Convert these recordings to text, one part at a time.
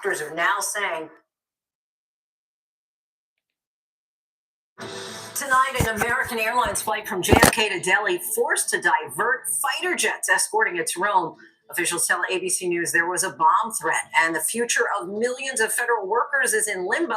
doctors are now saying tonight, an American Airlines flight from JFK to Delhi forced to divert fighter jets escorting it to Rome. Officials tell ABC News there was a bomb threat, and the future of millions of federal workers is in limbo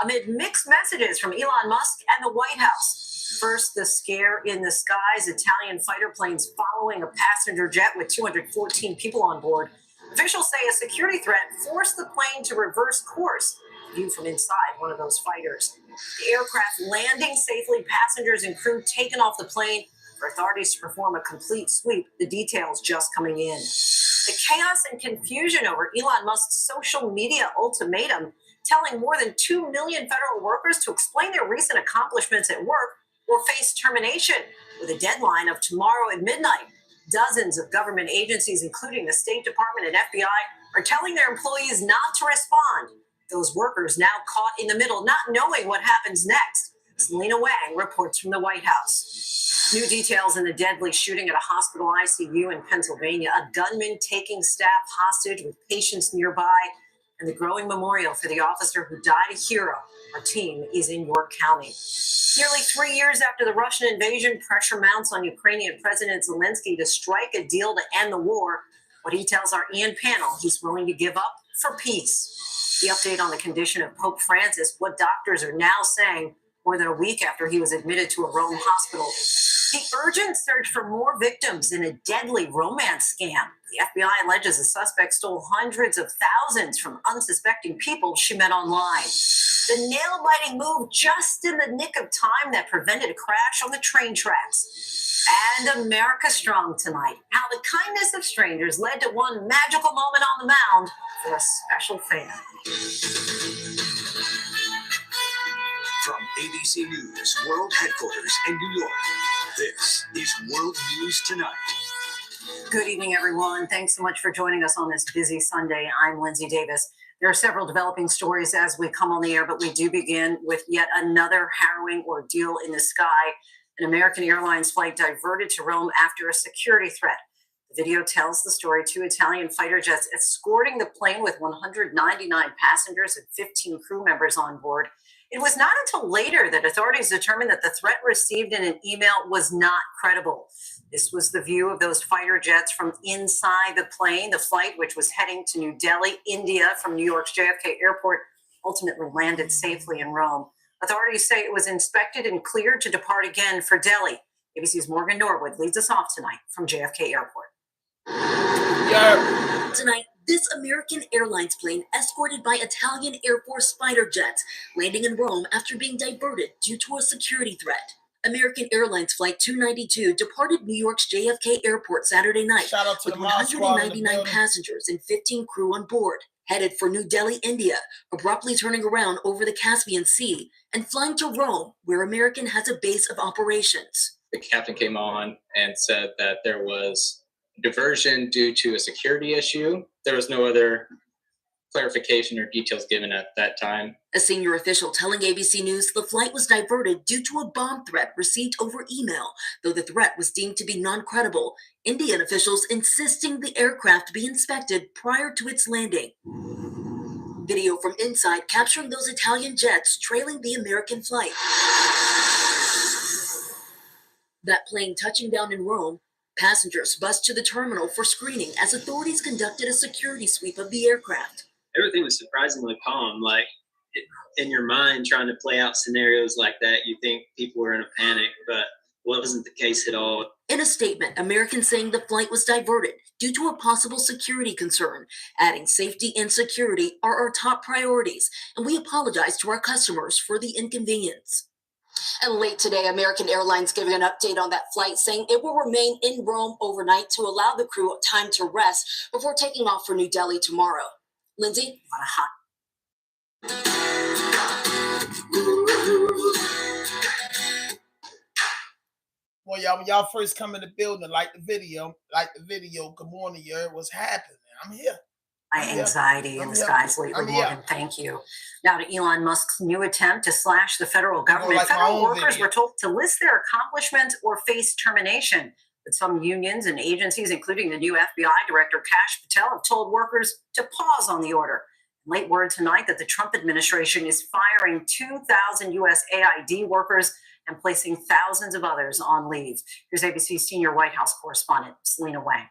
amid mixed messages from Elon Musk and the White House. First, the scare in the skies, Italian fighter planes following a passenger jet with 214 people on board. Officials say a security threat forced the plane to reverse course. Viewed from inside one of those fighters. The aircraft landing safely, passengers and crew taken off the plane for authorities to perform a complete sweep. The details just coming in. The chaos and confusion over Elon Musk's social media ultimatum, telling more than 2 million federal workers to explain their recent accomplishments at work or face termination with a deadline of tomorrow at midnight. Dozens of government agencies, including the State Department and FBI, are telling their employees not to respond. Those workers now caught in the middle, not knowing what happens next. Selena Wang reports from the White House. New details in the deadly shooting at a hospital ICU in Pennsylvania, a gunman taking staff hostage with patients nearby, and the growing memorial for the officer who died a hero. Our team is in York County. Nearly 3 years after the Russian invasion, pressure mounts on Ukrainian President Zelensky to strike a deal to end the war. What he tells our Ian panel he's willing to give up for peace. The update on the condition of Pope Francis, what doctors are now saying more than a week after he was admitted to a Rome hospital. The urgent search for more victims in a deadly romance scam. The FBI alleges the suspect stole hundreds of thousands from unsuspecting people she met online. The nail-biting move just in the nick of time that prevented a crash on the train tracks. And America Strong tonight. How the kindness of strangers led to one magical moment on the mound for a special fan. From ABC News World Headquarters in New York, this is World News Tonight. Good evening, everyone. Thanks so much for joining us on this busy Sunday. I'm Lindsay Davis. There are several developing stories as we come on the air, but we do begin with yet another harrowing ordeal in the sky. An American Airlines flight diverted to Rome after a security threat. The video tells the story. 2 Italian fighter jets escorting the plane with 199 passengers and 15 crew members on board. It was not until later that authorities determined that the threat received in an email was not credible. This was the view of those fighter jets from inside the plane. The flight, which was heading to New Delhi, India, from New York's JFK airport, ultimately landed safely in Rome. Authorities say it was inspected and cleared to depart again for Delhi. ABC's Morgan Norwood leads us off tonight from JFK Airport. Tonight, this American Airlines plane, escorted by Italian Air Force fighter jets, landing in Rome after being diverted due to a security threat. American Airlines Flight 292 departed New York's JFK Airport Saturday night with 199 passengers and 15 crew on board, headed for New Delhi, India, abruptly turning around over the Caspian Sea and flying to Rome, where American has a base of operations. The captain came on and said that there was diversion due to a security issue. There was no other clarification or details given at that time. A senior official telling ABC News the flight was diverted due to a bomb threat received over email, though the threat was deemed to be non-credible. Indian officials insisting the aircraft be inspected prior to its landing. Video from inside capturing those Italian jets trailing the American flight. That plane touching down in Rome, passengers bussed to the terminal for screening as authorities conducted a security sweep of the aircraft. Everything was surprisingly calm. Like, in your mind, trying to play out scenarios like that, you think people were in a panic, but wasn't the case at all. In a statement, American saying the flight was diverted due to a possible security concern, adding safety and security are our top priorities, and we apologize to our customers for the inconvenience. And late today, American Airlines giving an update on that flight, saying it will remain in Rome overnight to allow the crew time to rest before taking off for New Delhi tomorrow. Lindsay? Well, y'all, when y'all first come in the building, like the video, good morning, you heard what's happening. I'm here. My anxiety in the skies lately, Morgan. Thank you. Now to Elon Musk's new attempt to slash the federal government. Federal workers were told to list their accomplishments or face termination. But some unions and agencies, including the new FBI director, Kash Patel, have told workers to pause on the order. Late word tonight that the Trump administration is firing 2,000 USAID workers and placing thousands of others on leave. Here's ABC's senior White House correspondent, Selena Wang.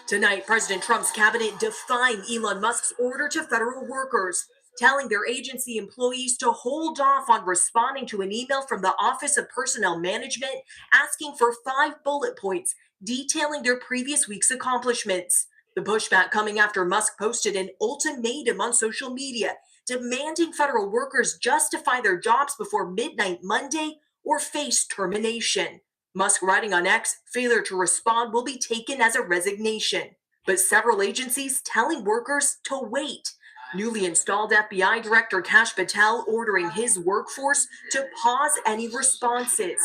Tonight, President Trump's cabinet defying Elon Musk's order to federal workers, telling their agency employees to hold off on responding to an email from the Office of Personnel Management asking for 5 bullet points detailing their previous week's accomplishments. The pushback coming after Musk posted an ultimatum on social media demanding federal workers justify their jobs before midnight Monday or face termination. Musk writing on X, failure to respond will be taken as a resignation. But several agencies telling workers to wait. Newly installed FBI Director Kash Patel ordering his workforce to pause any responses.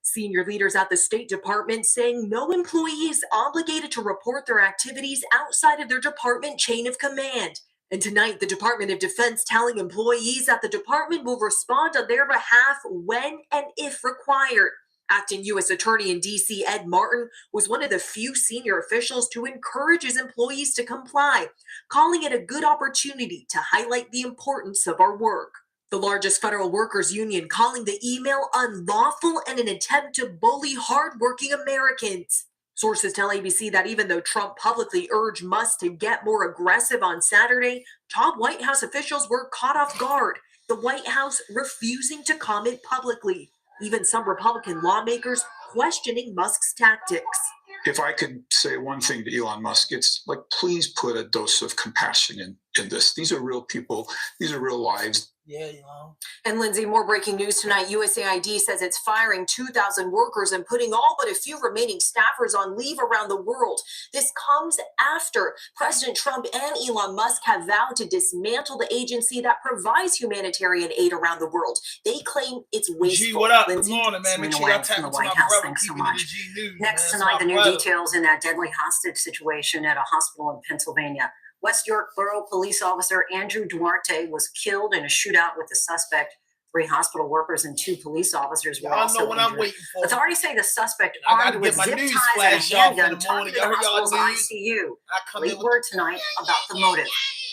Senior leaders at the State Department saying no employee is obligated to report their activities outside of their department chain of command. And tonight, the Department of Defense telling employees that the department will respond on their behalf when and if required. Acting U.S. Attorney in D.C. Ed Martin was one of the few senior officials to encourage his employees to comply, calling it a good opportunity to highlight the importance of our work. The largest federal workers union calling the email unlawful and an attempt to bully hardworking Americans. Sources tell ABC that even though Trump publicly urged Musk to get more aggressive on Saturday, top White House officials were caught off guard, the White House refusing to comment publicly. Even some Republican lawmakers questioning Musk's tactics. If I could say one thing to Elon Musk, it's like, please put a dose of compassion in this. These are real people. These are real lives. Yeah, you know. And Lindsay, more breaking news tonight. USAID says it's firing 2,000 workers and putting all but a few remaining staffers on leave around the world. This comes after President Trump and Elon Musk have vowed to dismantle the agency that provides humanitarian aid around the world. They claim it's wasteful. G, what up? Lindsay, Good morning, man. Make Selena sure y'all Wang tap from the into White my House. brother Thanks so keeping it much. in G News. Next man. tonight, the new brother. details in that deadly hostage situation at a hospital in Pennsylvania. West York Borough police officer Andrew Duarte was killed in a shootout with the suspect. 3 hospital workers and 2 police officers were Y'all also know what injured. I'm waiting for. Authorities say the suspect, I gotta armed with get my zip news ties and a flash off in handgun, the morning. targeted the Y'all heard y'all hospital's news? ICU. I come in Late with word tonight about the motive.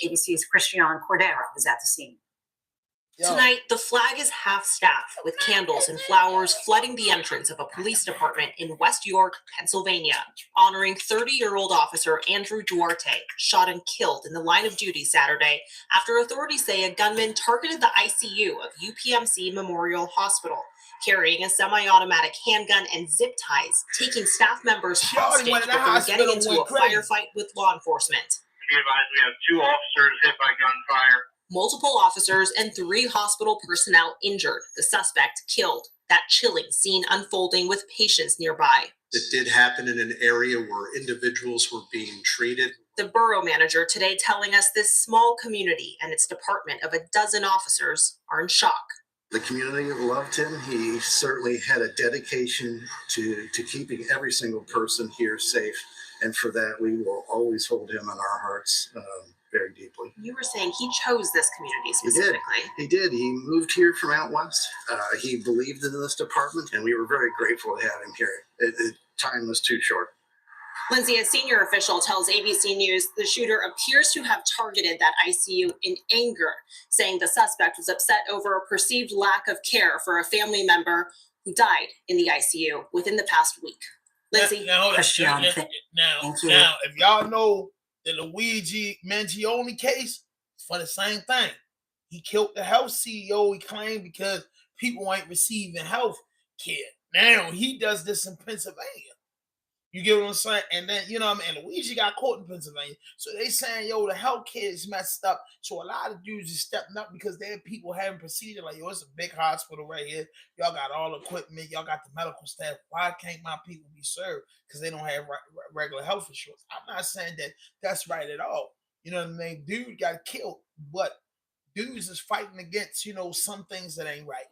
ABC's Christian Cordero is at the scene. Yo, Tonight, the flag is half-staffed with candles and flowers flooding the entrance of a police department in West York, Pennsylvania, honoring 30-year-old officer Andrew Duarte, shot and killed in the line of duty Saturday after authorities say a gunman targeted the ICU of UPMC Memorial Hospital, carrying a semi-automatic handgun and zip ties, taking staff members Shorty hostage went in the before getting hospital, into went a crazy. firefight with law enforcement. Be advised, we have 2 officers hit by gunfire. Multiple officers and 3 hospital personnel injured, the suspect killed. That chilling scene unfolding with patients nearby. It did happen in an area where individuals were being treated. The borough manager today telling us this small community and its department of a dozen officers are in shock. The community loved him. He certainly had a dedication to keeping every single person here safe. And for that, we will always hold him in our hearts very deeply. You were saying he chose this community specifically. He did. He moved here from out west. He believed in this department, and we were very grateful to have him here. Time was too short. Lindsay, a senior official, tells ABC News the shooter appears to have targeted that ICU in anger, saying the suspect was upset over a perceived lack of care for a family member who died in the ICU within the past week. Lindsay? Now, Christian, now, thank you. now, if y'all know the Luigi Mangione case, it's for the same thing. He killed the health CEO, he claimed, because people ain't receiving health care. Now, he does this in Pennsylvania. You get what I'm saying? And then, you know what I mean? And Luigi got caught in Pennsylvania. So they saying, yo, the health care is messed up. So a lot of dudes is stepping up because there are people having procedure like, yo, it's a big hospital right here. Y'all got all equipment. Y'all got the medical staff. Why can't my people be served? Because they don't have regular health insurance. I'm not saying that that's right at all. You know what I mean? Dude got killed. But dudes is fighting against, you know, some things that ain't right.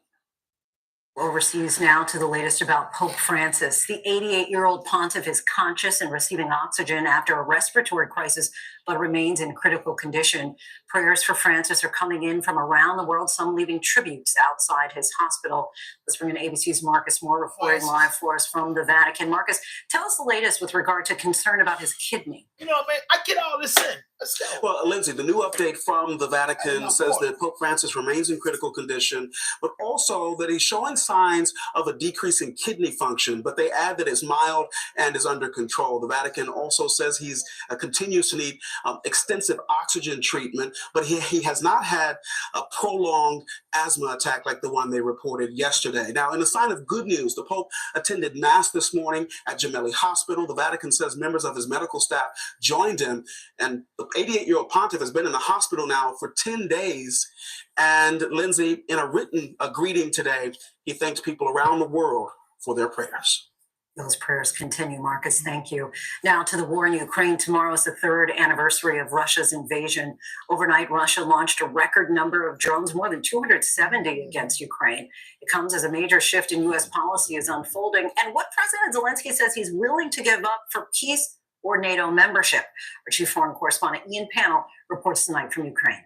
Overseas now to the latest about Pope Francis. The 88-year-old pontiff is conscious and receiving oxygen after a respiratory crisis but remains in critical condition. Prayers for Francis are coming in from around the world, some leaving tributes outside his hospital. Let's bring in ABC's Marcus Moore reporting live for us from the Vatican. Marcus, tell us the latest with regard to concern about his kidney. You know, man, I get all this in. Let's go. Well, Lindsay, the new update from the Vatican says that Pope Francis remains in critical condition, but also that he's showing signs of a decrease in kidney function, but they add that it's mild and is under control. The Vatican also says he's continues to need extensive oxygen treatment, but he has not had a prolonged asthma attack like the one they reported yesterday. Now, in a sign of good news, the Pope attended Mass this morning at Gemelli Hospital. The Vatican says members of his medical staff joined him, and the 88-year-old pontiff has been in the hospital now for 10 days. And Lindsay, in a written greeting today, he thanks people around the world for their prayers. Those prayers continue, Marcus. Thank you. Now to the war in Ukraine. Tomorrow is the third anniversary of Russia's invasion. Overnight, Russia launched a record number of drones, more than 270 against Ukraine. It comes as a major shift in U.S. policy is unfolding, and what President Zelensky says he's willing to give up for peace or NATO membership. Our chief foreign correspondent Ian Pannell reports tonight from Ukraine.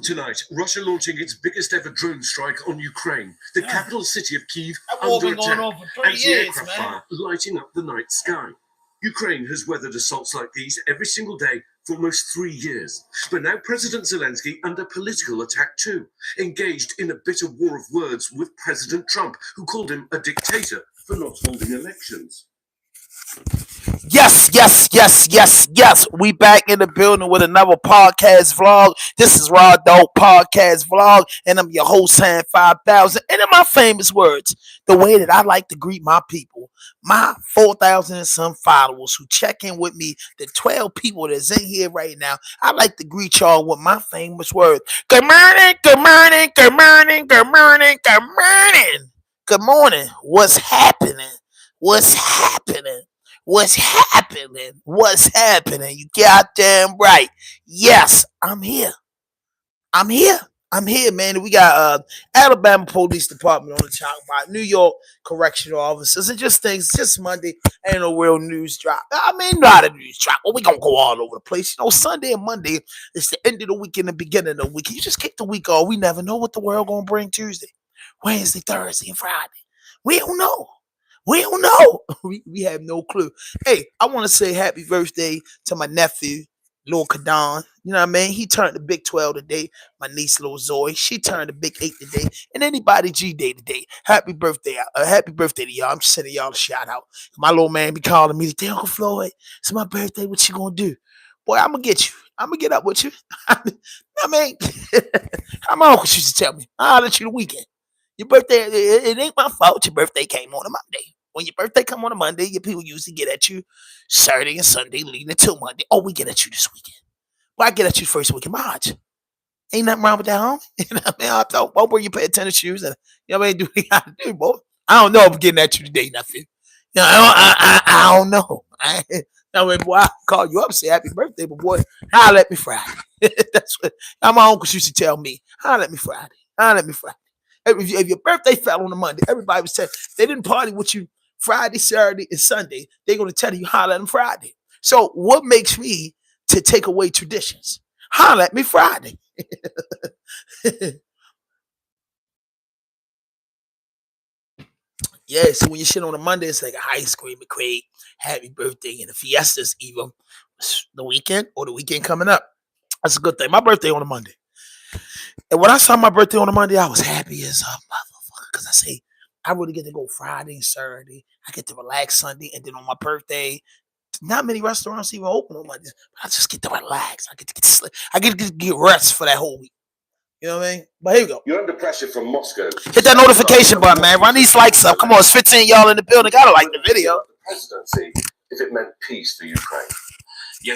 Tonight, Russia launching its biggest ever drone strike on Ukraine, the capital city of Kyiv under under attack, anti-aircraft fire lighting up the night sky. Ukraine has weathered assaults like these every single day for almost 3 years. But now President Zelensky under political attack too, engaged in a bitter war of words with President Trump, who called him a dictator for not holding elections. Yes. We back in the building with another podcast vlog. This is Raw Dog Podcast Vlog, and I'm your host, Han 5000. And in my famous words, the way that I like to greet my people, my 4,000 and some followers who check in with me, the 12 people that's in here right now, I like to greet y'all with my famous words. Good morning, good morning, good morning, good morning, good morning. Good morning. What's happening? What's happening? What's happening? What's happening? You goddamn right. Yes, I'm here. I'm here, man. We got Alabama Police Department on the talk about New York Correctional Officers and just things. Just Monday, ain't no real news drop. I mean, not a news drop. Well, we gonna go all over the place. You know, Sunday and Monday is the end of the week and the beginning of the week. You just kick the week off. We never know what the world gonna bring Tuesday, Wednesday, Thursday, and Friday. We don't know. We don't know. We have no clue. Hey, I want to say happy birthday to my nephew, Lil Kadon. You know what I mean? He turned the big 12 today. My niece, Lil Zoe, she turned the big 8 today. And anybody G-Day today. Happy birthday. Happy birthday to y'all. I'm just sending y'all a shout out. My little man be calling me today, Uncle Floyd, it's my birthday. What you gonna do? Boy, I'm gonna get you. I'm gonna get up with you. I mean, how my uncle used to tell me, I'll let you the weekend. Your birthday, it ain't my fault. Your birthday came on a Monday. When your birthday come on a Monday, your people usually get at you Saturday and Sunday, leading until Monday. Oh, we get at you this weekend. Well, I get at you first week in March. Ain't nothing wrong with that, homie. You know what I mean? I thought, well, where you pay tennis shoes and you know what I mean? Do what you gotta do, boy. I don't know if I'm getting at you today, nothing. You know, I don't know. I mean, boy, I call you up and say happy birthday, but boy, holler at me Friday. That's what my uncles used to tell me. Holler at me Friday. Holler at me Friday. If your birthday fell on a Monday, everybody was saying they didn't party with you Friday, Saturday, and Sunday. They're going to tell you holler at them Friday. So what makes me to take away traditions? Holler at me Friday. Yeah, so when you shit on a Monday, it's like a ice cream, a crate, happy birthday, and the fiesta's either the weekend or the weekend coming up. That's a good thing. My birthday on a Monday. And when I saw my birthday on a Monday, I was happy as a motherfucker because I say, I really get to go Friday and Saturday. I get to relax Sunday. And then on my birthday, not many restaurants even open on Mondays. But I just get to relax. I get to get sleep. I get to get rest for that whole week. You know what I mean? But here we go. You're under pressure from Moscow. Hit that notification button, man. Run these likes up. Come on, it's 15 y'all in the building. Gotta like the video. Presidency, if it meant peace for Ukraine. The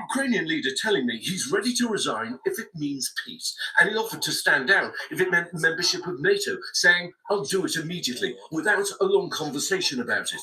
Ukrainian leader telling me he's ready to resign if it means peace. And he offered to stand down if it meant membership of NATO, saying, I'll do it immediately, without a long conversation about it.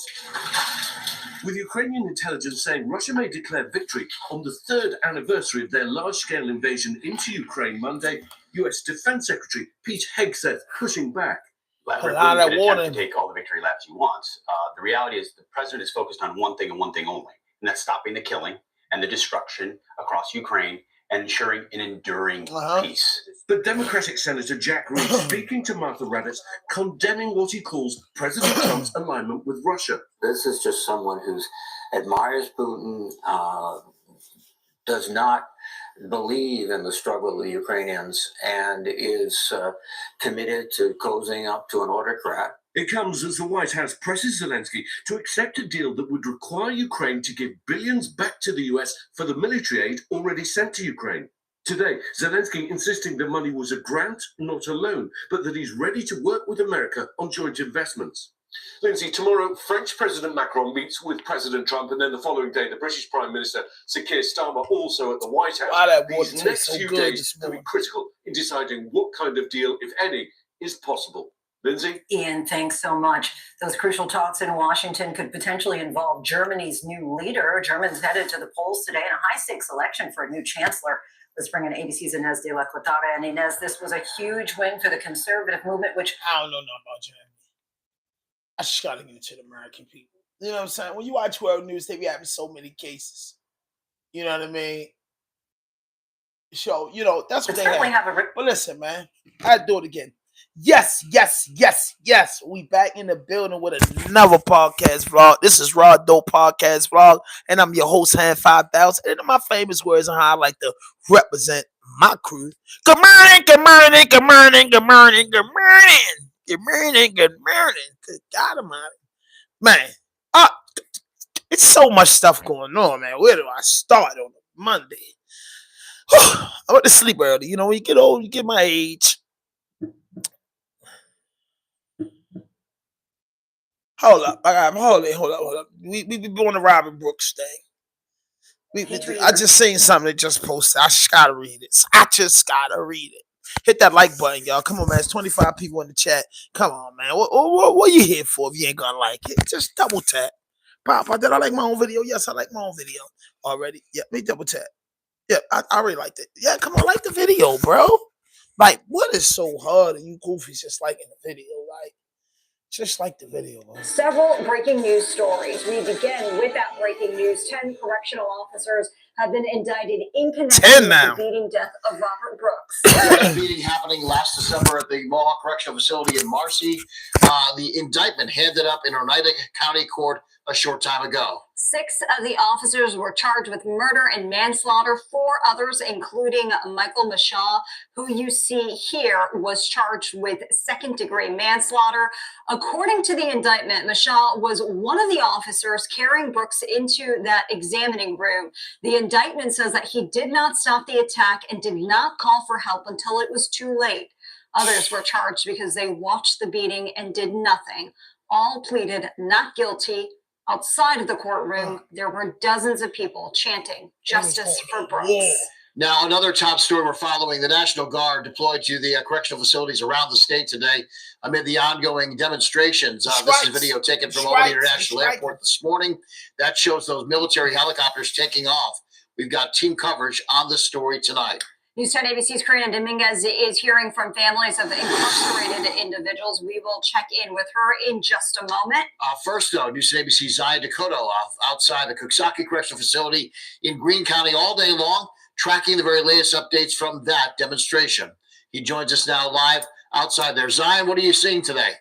With Ukrainian intelligence saying Russia may declare victory on the 3rd anniversary of their large-scale invasion into Ukraine Monday, US Defense Secretary Pete Hegseth pushing back. Vladimir Putin can attempt to take all the victory laps he wants. The reality is the president is focused on one thing and one thing only, and that's stopping the killing and the destruction across Ukraine and ensuring an enduring peace. But Democratic Senator Jack Reed speaking to Martha Raddatz, condemning what he calls President Trump's alignment with Russia. This is just someone who admires Putin, does not believe in the struggle of the Ukrainians, and is committed to cozying up to an autocrat. It comes as the White House presses Zelensky to accept a deal that would require Ukraine to give billions back to the US for the military aid already sent to Ukraine. Today, Zelensky insisting the money was a grant, not a loan, but that he's ready to work with America on joint investments. Lindsay, tomorrow, French President Macron meets with President Trump, and then the following day, the British Prime Minister, Sir Keir Starmer, also at the White House. These next few days will be critical in deciding what kind of deal, if any, is possible. Lindsay? Ian, thanks so much. Those crucial talks in Washington could potentially involve Germany's new leader. Germans headed to the polls today in a high-stakes election for a new chancellor. Let's bring in ABC's Inez de la Quatara. And Inez, this was a huge win for the conservative movement, which... I don't know about Germany. I just got to get into the American people. You know what I'm saying? When you watch World News, they be having so many cases. You know what I mean? So, you know, that's what they have. But listen, man, I do it again. Yes. We back in the building with another podcast vlog. This is Raw Dope Podcast Vlog, and I'm your host, Hand 5000. And my famous words on how I like to represent my crew. Good morning. Good God Almighty. Man, it's so much stuff going on, man. Where do I start on a Monday? I went to sleep early. You know, when you get old, you get my age. Hold up. Hold up. We be doing the Robin Brooks thing. I just seen something they just posted. I just gotta read it. Hit that like button, y'all. Come on, man. It's 25 people in the chat. Come on, man. What you here for if you ain't gonna like it? Just double tap. Papa, did I like my own video? Yes, I like my own video already. Yeah, me double tap. Yeah, I already liked it. Yeah, come on, like the video, bro. Like, what is so hard and you goofies just liking the video? Like, just like the video, man. Several breaking news stories. We begin with that breaking news. 10 correctional officers have been indicted in connection with the beating death of Robert Brooks. That beating happening last December at the Mohawk Correctional Facility in Marcy. The indictment handed up in Oneida County Court a short time ago. 6 of the officers were charged with murder and manslaughter. 4 others, including Michael Mashaw, who you see here, was charged with second-degree manslaughter. According to the indictment, Mashaw was one of the officers carrying Brooks into that examining room. The indictment says that he did not stop the attack and did not call for help until it was too late. Others were charged because they watched the beating and did nothing. All pleaded not guilty. Outside of the courtroom, there were dozens of people chanting justice for Brooks. Now, another top story we're following. The National Guard deployed to the correctional facilities around the state today amid the ongoing demonstrations. This is video taken from Albany International Airport this morning. That shows those military helicopters taking off. We've got team coverage on this story tonight. News 10 ABC's Karina Dominguez is hearing from families of the incarcerated individuals. We will check in with her in just a moment. First, though, News 10 ABC's Zaya Dakota outside the Coxsackie Correctional Facility in Greene County all day long, tracking the very latest updates from that demonstration. He joins us now live outside there. Zion, what are you seeing today?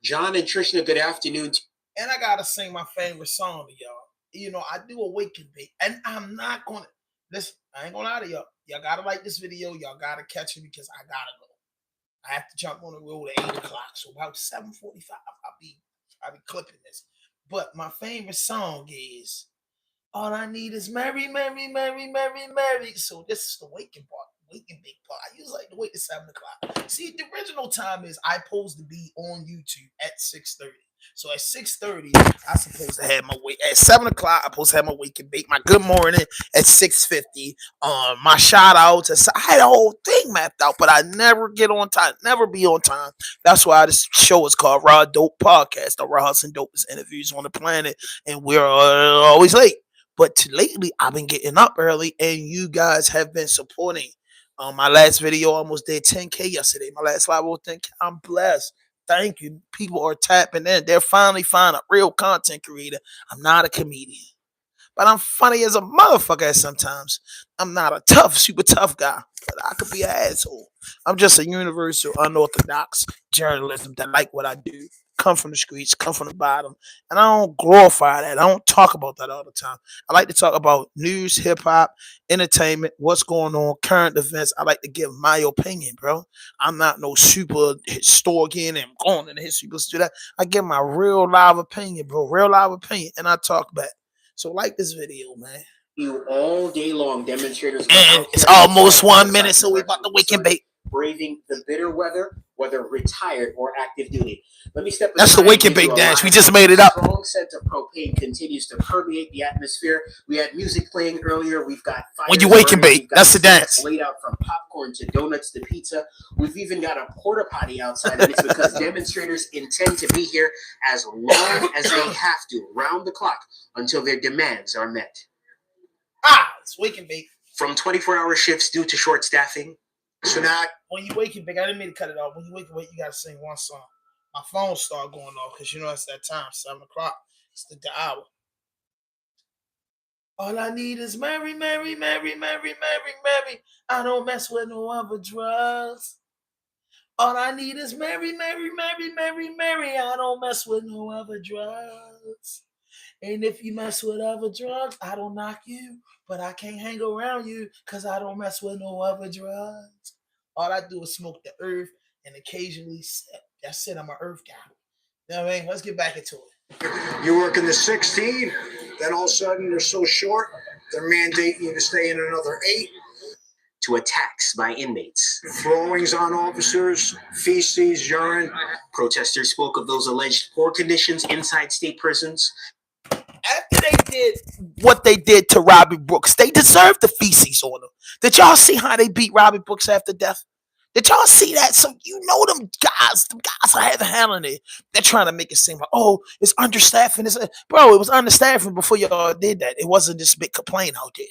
John and Trishna, good afternoon. And I gotta sing my favorite song to y'all. You know, I do a wake and bake, and I'm not gonna listen. I ain't gonna lie to y'all. Y'all gotta like this video. Y'all gotta catch it because I gotta go. I have to jump on the road at 8 o'clock. So about 7:45, I'll be clipping this. But my favorite song is "All I Need Is Mary, Mary, Mary, Mary, Mary." So this is the waking part, waking big part. I usually like to wait to 7 o'clock. See, the original time is I supposed to be on YouTube at 6:30. So at 6:30, I'm supposed to have my wake. At 7 o'clock, I'm supposed to have my wake and bake. My good morning at 6:50. My shout outs. I had a whole thing mapped out, but I never get on time. Never be on time. That's why this show is called Raw Dope Podcast. The rawest and dopest interviews on the planet, and we're always late. But lately, I've been getting up early, and you guys have been supporting. My last video almost did 10K yesterday. My last live was 10K. I'm blessed. thank you. People are tapping in. They're finally finding a real content creator. I'm not a comedian, but I'm funny as a motherfucker sometimes. I'm not a super tough guy, but I could be an asshole. I'm just a universal, unorthodox journalism that like what I do. Come from the streets, come from the bottom. And I don't glorify that. I don't talk about that all the time. I like to talk about news, hip hop, entertainment, what's going on, current events. I like to give my opinion, bro. I'm not no super historian and going in the history books to do that. I give my real live opinion, bro. Real live opinion. And I talk back. So like this video, man. You all day long, demonstrators. And it's almost 1 minute, so we about to wake and bake. Braving the bitter weather, whether retired or active duty. Let me step. That's the wake and bake dance. We just made it up. A strong scent of propane continues to permeate the atmosphere. We had music playing earlier. We've got fires when you wake and bake. That's the dance. Laid out from popcorn to donuts to pizza. We've even got a porta potty outside, and it's because demonstrators intend to be here as long as they have to, round the clock, until their demands are met. It's wake and bake. From 24-hour shifts due to short staffing. So now, when you wake and bake, I didn't mean to cut it off. When you wake and bake, you gotta sing one song. My phone started going off because you know it's that time, 7 o'clock. It's the hour. All I need is Mary, Mary, Mary, Mary, Mary, Mary. I don't mess with no other drugs. All I need is Mary, Mary, Mary, Mary, Mary. I don't mess with no other drugs. And if you mess with other drugs, I don't knock you, but I can't hang around you because I don't mess with no other drugs. All I do is smoke the earth and occasionally sip. That's it. I'm an earth guy. You know what I mean? Let's get back into it. You work in the 16, then all of a sudden you're so short, they're mandating you to stay in another 8. To attacks by inmates. Throwings on officers, feces, urine. Protesters spoke of those alleged poor conditions inside state prisons. After they did what they did to Robbie Brooks, they deserved the feces on them. Did y'all see how they beat Robbie Brooks after death? Did y'all see that? So you know them guys are having handling it. They're trying to make it seem like, oh, it's understaffing. Bro, it was understaffing before y'all did that. It wasn't this big complaint out there.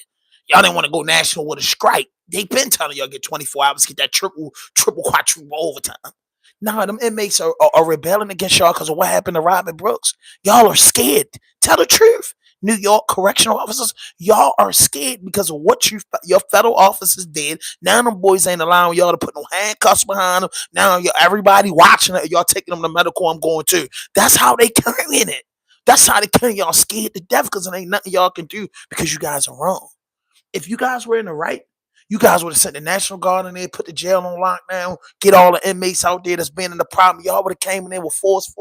Y'all didn't want to go national with a strike. They been telling y'all get 24 hours, get that triple, quadruple overtime. Nah, them inmates are rebelling against y'all because of what happened to Robin Brooks. Y'all are scared. Tell the truth. New York correctional officers, y'all are scared because of what your federal officers did. Now them boys ain't allowing y'all to put no handcuffs behind them. Now everybody watching it, y'all taking them to medical. I'm going to. That's how they carrying it. That's how they carrying y'all scared to death because there ain't nothing y'all can do because you guys are wrong. If you guys were in the right, you guys would have sent the National Guard in there, put the jail on lockdown, get all the inmates out there that's been in the problem. Y'all would have came in there with force.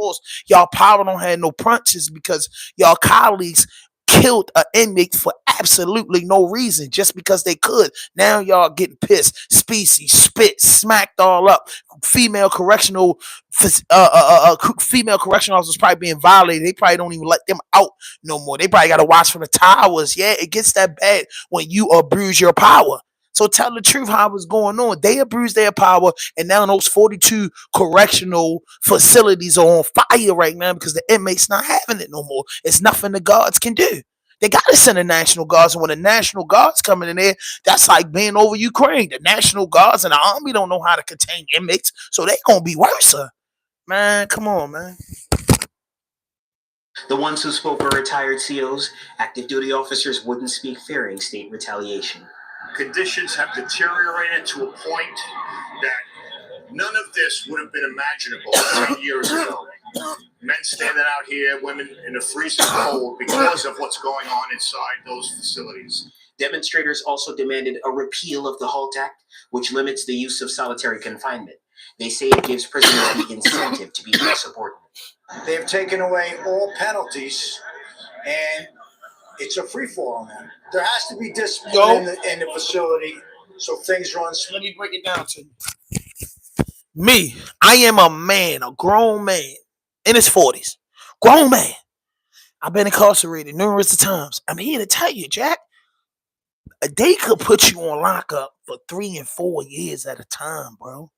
Y'all power don't have no punches because y'all colleagues killed an inmate for absolutely no reason, just because they could. Now y'all getting pissed, species, spit, smacked all up. Female correctional officers probably being violated. They probably don't even let them out no more. They probably got to watch from the towers. Yeah, it gets that bad when you abuse your power. So tell the truth how it's going on. They abused their power, and now those 42 correctional facilities are on fire right now because the inmates not having it no more. It's nothing the guards can do. They got to send the National Guards, and when the National Guards coming in there, that's like being over Ukraine. The National Guards and the Army don't know how to contain inmates, so they gonna be worse. Man, come on, man. The ones who spoke were retired COs. Active duty officers wouldn't speak, fearing state retaliation. Conditions have deteriorated to a point that none of this would have been imaginable 10 years ago. Men standing out here, women in the freezing cold because of what's going on inside those facilities. Demonstrators also demanded a repeal of the HALT Act, which limits the use of solitary confinement. They say it gives prisoners the incentive to be more subordinate. They have taken away all penalties, and it's a free-for-all now. There has to be discipline in the facility so things run. Let me break it down to you. Me, I am a man, a grown man in his 40s. Grown man. I've been incarcerated numerous times. I'm here to tell you, Jack, they could put you on lockup for 3 and 4 years at a time, bro.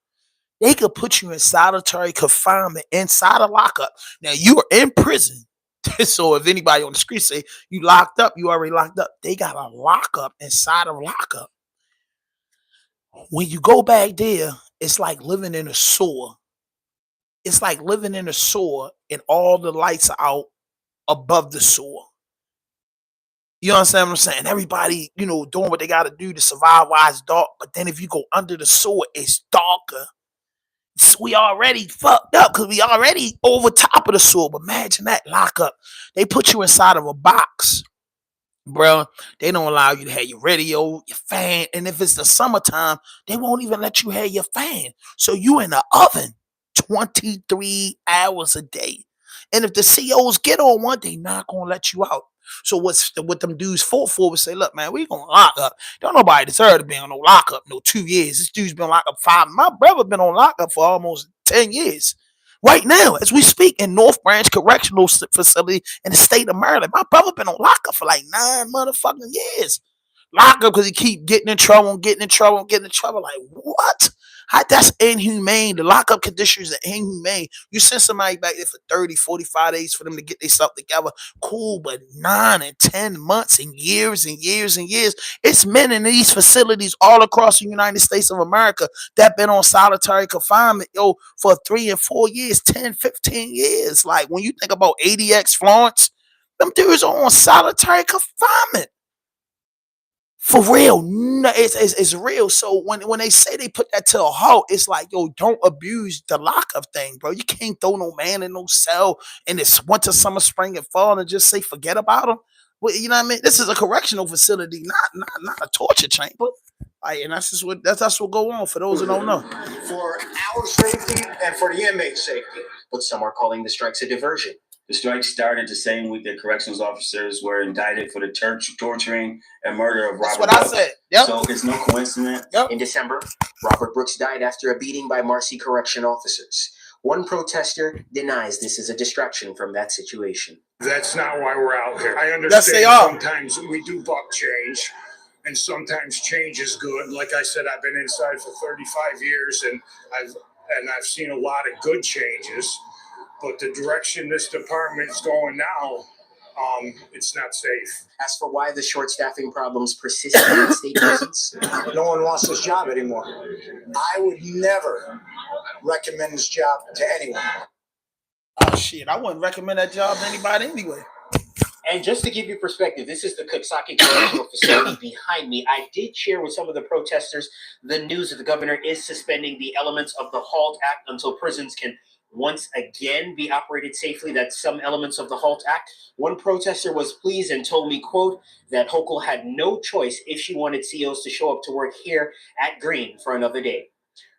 They could put you in solitary confinement inside a lockup. Now, you are in prison. So if anybody on the street say you locked up, you already locked up. They got a lockup inside of lockup. When you go back there, it's like living in a sewer. it's like living in a sewer and all the lights are out above the sewer. You understand what I'm saying? Everybody, doing what they got to do to survive while it's dark. But then if you go under the sewer, it's darker. So we already fucked up because we already over top of the sewer. But imagine that lockup. They put you inside of a box, bro. They don't allow you to have your radio, your fan. And if it's the summertime, they won't even let you have your fan. So you in the oven 23 hours a day. And if the COs get on one, they not going to let you out. So what them dudes fought for was say, look, man, we going to lock up. Don't nobody deserve to be on no lockup no 2 years. This dude's been locked up 5. My brother been on lockup for almost 10 years. Right now, as we speak, in North Branch Correctional Facility in the state of Maryland, my brother been on lockup for like 9 motherfucking years. Lockup because he keep getting in trouble, getting in trouble, getting in trouble. Like, what? That's inhumane. The lockup conditions are inhumane. You send somebody back there for 30, 45 days for them to get themselves together. Cool, but 9 and 10 months and years and years and years. It's men in these facilities all across the United States of America that been on solitary confinement, for 3 and 4 years, 10, 15 years. Like, when you think about ADX Florence, them dudes are on solitary confinement. For real, no, it's real. So when they say they put that to a halt, it's like, yo, don't abuse the lockup thing, bro. You can't throw no man in no cell in this winter, summer, spring, and fall and just say forget about him. Well, you know what I mean? This is a correctional facility, not a torture chamber. And that's what go on for those who don't know. For our safety and for the inmate's safety. But some are calling the strikes a diversion. The strike started the same week that corrections officers were indicted for the torturing and murder of Robert That's what Brooks. I said. Yep. So it's no coincidence. Yep. In December, Robert Brooks died after a beating by Marcy correction officers. One protester denies this is a distraction from that situation. That's not why we're out here. I understand Yes, they are. sometimes we do buck change, and sometimes change is good. Like I said, I've been inside for 35 years, and I've seen a lot of good changes. But the direction this department is going now, it's not safe. As for why the short staffing problems persist in state prisons, No one wants this job anymore. I would never recommend this job to anyone. Oh shit, I wouldn't recommend that job to anybody anyway. And just to give you perspective, this is the Coxsackie Correctional Facility behind me. I did share with some of the protesters the news that the governor is suspending the elements of the HALT Act until prisons can once again be operated safely. That's some elements of the HALT Act. One protester was pleased and told me, quote, that Hochul had no choice if she wanted COs to show up to work here at Green for another day.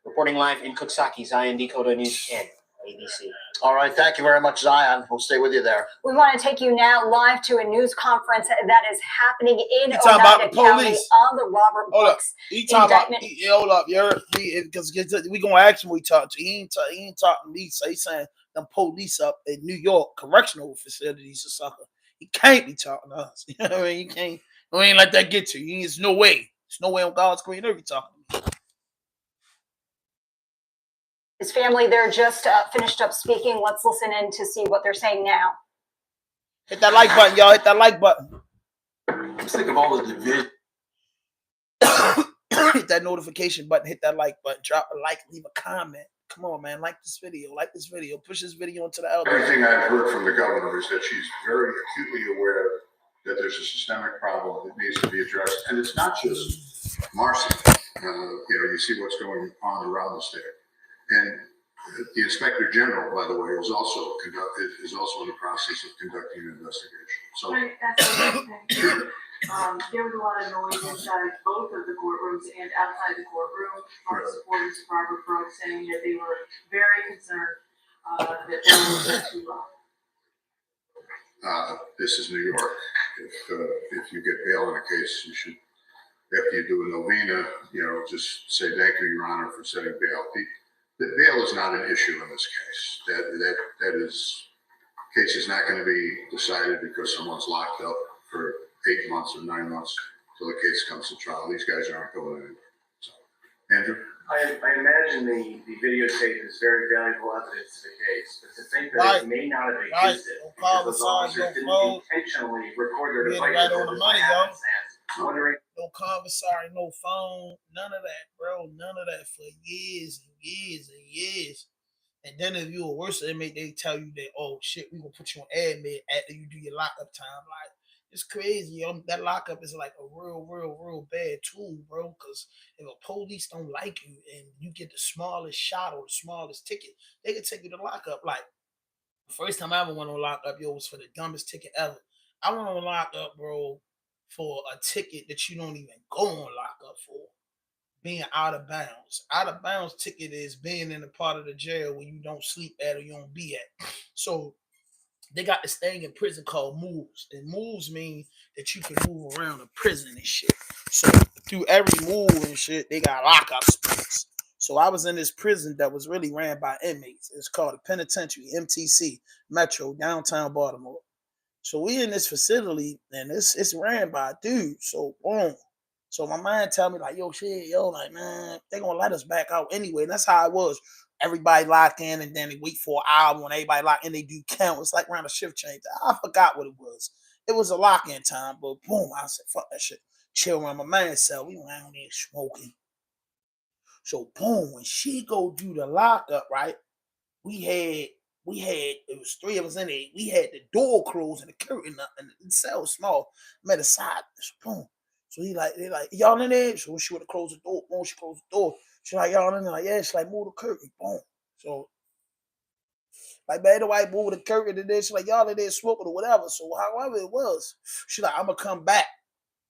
Reporting live in Coxsackie, Zion Dakota News 10, ABC. All right, thank you very much, Zion. We'll stay with you there. We want to take you now live to a news conference that is happening in talking about Oneida the County police. on the Robert Brooks indictment. Hold up, because we gonna ask him who he talked to. He ain't talking to me. So he's saying them police up in New York correctional facilities or something. He can't be talking to us. You know what I mean? He can't. We ain't let that get you. There's no way. There's no way on God's green earth he talking to me. His family, they're just finished up speaking. Let's listen in to see what they're saying now. Hit that like button, y'all. Hit that like button. I'm sick of all the division. Hit that notification button. Hit that like button. Drop a like. Leave a comment. Come on, man. Like this video. Like this video. Push this video into the elbow. Everything I've heard from the governor is that she's very acutely aware that there's a systemic problem that needs to be addressed. And it's not just Marcy. You see what's going on around the state. And the Inspector General, by the way, is also in the process of conducting an investigation. So right, that's the thing. There was a lot of noise inside both of the courtrooms and outside the courtroom from supporters of Robert Brooks saying that they were very concerned that they were too low. This is New York. If you get bail in a case, you should, after you do a novena, just say thank you, Your Honor, for setting bail. The bail is not an issue in this case. Case is not going to be decided because someone's locked up for 8 months or 9 months till the case comes to trial. These guys aren't going anywhere. So, Andrew? I imagine the videotape is very valuable evidence to the case, but to think that it may not have existed because those officers didn't intentionally record their devices right on the money, yo. Wondering. No commissary, no phone, none of that, bro. None of that for years and years and years. And then if you're a worse inmate, they tell you that, oh shit, we gonna put you on admit after you do your lockup time. Like, it's crazy, yo. That lockup is like a real bad tool, bro. Because if a police don't like you and you get the smallest shot or the smallest ticket, they can take you to lockup. Like, the first time I ever went on lockup, yo, was for the dumbest ticket ever. I went on lockup, bro, for a ticket that you don't even go on lockup for. Being out of bounds. Out of bounds ticket is being in a part of the jail where you don't sleep at or you don't be at. So they got this thing in prison called moves. And moves mean that you can move around the prison and shit. So through every move and shit, they got lockup spots. So I was in this prison that was really ran by inmates. It's called a penitentiary, MTC, Metro, downtown Baltimore. So we in this facility and it's ran by a dude. So boom. So my mind tell me like, yo, shit, yo, like, man, they gonna let us back out anyway. And that's how it was. Everybody locked in and then they wait for an hour when everybody locked in, they do count. It's like around a shift change. I forgot what it was. It was a lock-in time, but boom, I said, fuck that shit. Chill around my man's cell. We around there smoking. So boom, when she go do the lockup, right? We had it was three of us in there. We had the door closed and the curtain up, and the cell was small. I'm at the side. So boom. So they like, y'all in there? So she would have closed the door. Boom, she closed the door. She like, y'all in there? Like, yeah, she's like, move the curtain. Boom. So like, man, the white move the curtain and then she's like, y'all in there smoking or whatever. So however it was, she like, I'm gonna come back.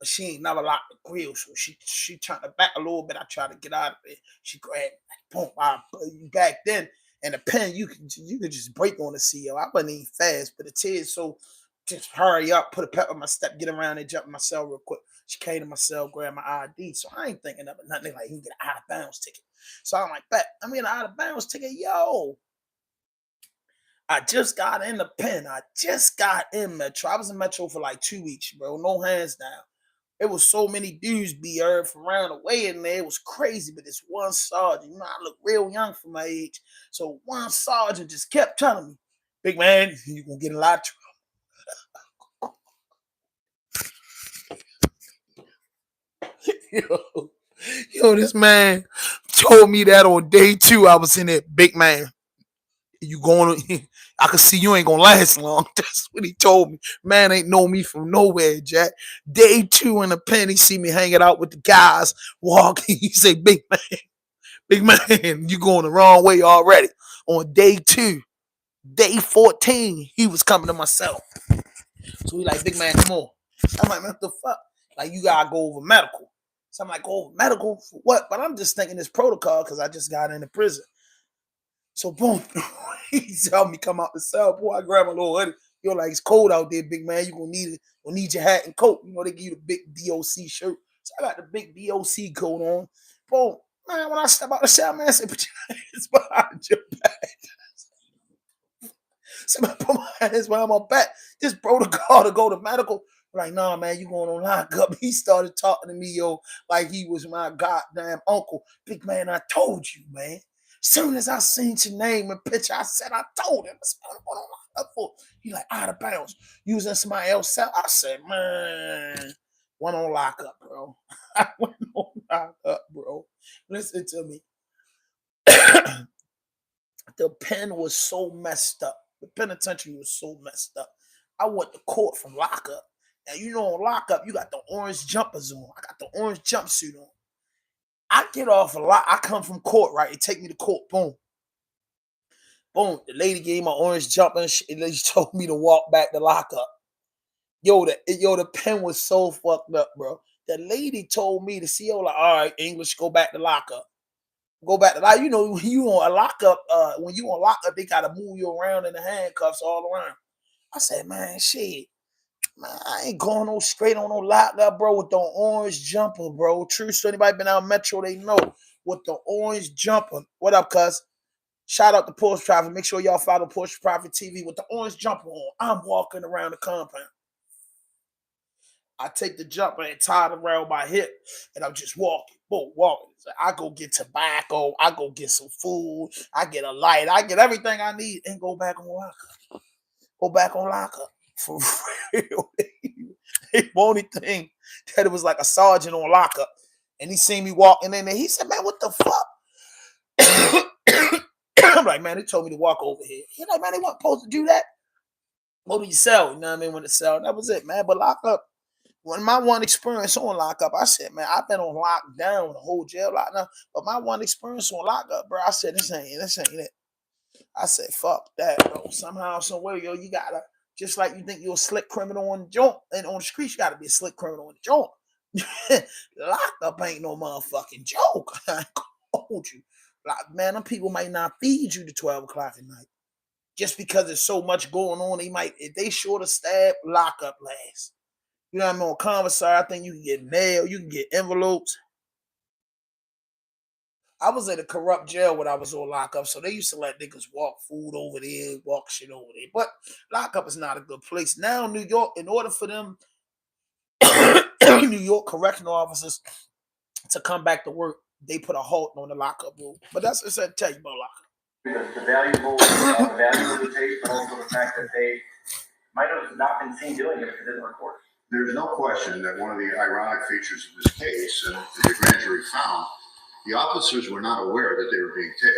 But she ain't never locked the grill. So she turned to back a little bit. I tried to get out of it. She grabbed me, like, boom, back then. And the pen, you could just break on the CO. I wasn't even fast, but it is so just hurry up, put a pep on my step, get around and jump in my cell real quick. She came to my cell, grabbed my ID. So I ain't thinking of it, nothing like he can get an out of bounds ticket. So I'm like, bet I'm getting an out of bounds ticket. Yo, I just got in the pen. I just got in Metro. I was in Metro for like 2 weeks, bro. No hands down. It was so many dudes be heard from around the way in there. It was crazy, but this one sergeant, you know, I look real young for my age. So one sergeant just kept telling me, big man, you're going to get in a lot of trouble. Yo, this man told me that on day 2 I was in there, big man. You going to, I could see you ain't gonna last long. That's what he told me. Man ain't know me from nowhere, Jack. Day 2 in the pen, he see me hanging out with the guys, walking. He say, big man, you going the wrong way already. On day 2, day 14, he was coming to my cell. So he like, big man, come on. I'm like, man, what the fuck? Like, you gotta go over medical. So I'm like, go over medical for what? But I'm just thinking this protocol because I just got into prison. So boom, he tell me come out the cell. Boy, I grab my little hoodie. Yo, like, it's cold out there, big man. You gonna need your hat and coat. You know, they give you the big DOC shirt. So I got the big DOC coat on. Boom, man, when I step out the cell, man, I say, put your hands behind your back. So I put my hands behind my back. This protocol to go to medical. Like, nah, man, you going on lockup. He started talking to me, yo, like he was my goddamn uncle. Big man, I told you, man. Soon as I seen your name and picture, I said, I told him. I said, I'm going on lockup for. He like, out of bounds. Using somebody else's cell. I said, man, went on lockup, bro. I went on lockup, bro. Listen to me. The pen was so messed up. The penitentiary was so messed up. I went to court from lockup. Now, you know, on lockup, you got the orange jumpers on. I got the orange jumpsuit on. I get off a lot. I come from court, right? They take me to court. Boom. Boom. The lady gave my orange jumper and she told me to walk back to lockup. Yo, the pen was so fucked up, bro. The lady told me, the CEO, like, all right, English, go back to lockup. Go back to life. You know, when you on a lockup, they gotta move you around in the handcuffs all around. I said, man, shit. Man, I ain't going no straight on no lockup, bro, with the orange jumper, bro. True story. Anybody been out Metro, they know. With the orange jumper. What up, cuz? Shout out to Porsche Profit. Make sure y'all follow Porsche Profit TV with the orange jumper on. I'm walking around the compound. I take the jumper and tie it around my hip, and I'm just walking. Boom, walking. So I go get tobacco. I go get some food. I get a light. I get everything I need and go back on lockup. Go back on lockup. For real. The only thing that it was like a sergeant on lockup, and he seen me walking in there. He said, man, what the fuck? I'm like, man, they told me to walk over here. He's like, man, they weren't supposed to do that. Go to your cell, you know what I mean? When the cell, that was it, man. But lockup, when my one experience on lockup, I said, man, I've been on lockdown, the whole jail lockdown. But my one experience on lockup, bro, I said, this ain't it. I said, fuck that, bro. Somehow, some way, yo, you gotta, just like you think you're a slick criminal on the joint, and on the streets, you gotta be a slick criminal on the joint. Lockup ain't no motherfucking joke. I told you. Like, man, them people might not feed you to 12 o'clock at night. Just because there's so much going on, they might, if they short of stab, lockup last. You know what I mean? On commissary, I think you can get mail, you can get envelopes. I was at a corrupt jail when I was on lockup, so they used to let niggas walk food over there, walk shit over there. But lockup is not a good place. Now, New York, in order for them, New York correctional officers to come back to work, they put a halt on the lockup rule. But that's what I tell you about lockup. The value of the tape, but also the fact that they might have not been seen doing it if it didn't record. There's no question that one of the ironic features of this case, and the grand jury found, the officers were not aware that they were being taped.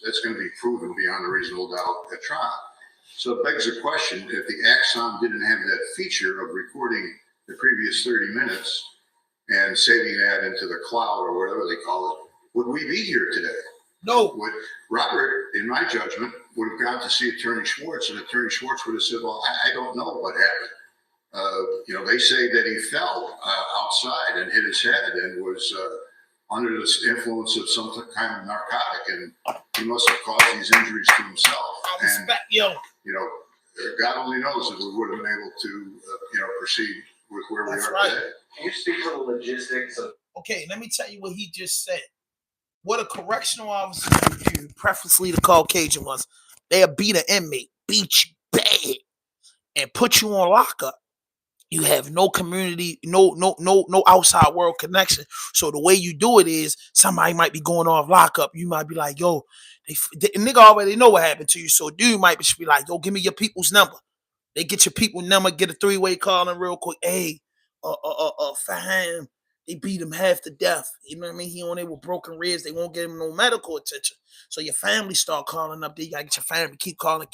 That's going to be proven beyond a reasonable doubt at trial. So it begs the question, if the Axon didn't have that feature of recording the previous 30 minutes and saving that into the cloud or whatever they call it, would we be here today? No. Robert, in my judgment, would have gone to see Attorney Schwartz, and Attorney Schwartz would have said, well, I don't know what happened. They say that he fell outside and hit his head and was under the influence of some kind of narcotic, and he must have caused these injuries to himself. And, God only knows if we would have been able to, proceed with where we are today. Can you speak to the logistics of? Okay, let me tell you what he just said. What a correctional officer would do, preferably the Caucasian ones, they'll beat an inmate, beat you bad, and put you on lockup. You have no community, no outside world connection. So the way you do it is somebody might be going off lockup. You might be like, yo, the nigga already know what happened to you. So dude might be like, yo, give me your people's number. They get your people's number, get a 3-way call in real quick. Hey, Faham, they beat him half to death. You know what I mean? He on there with broken ribs. They won't give him no medical attention. So your family start calling up. You gotta get your family. Keep calling.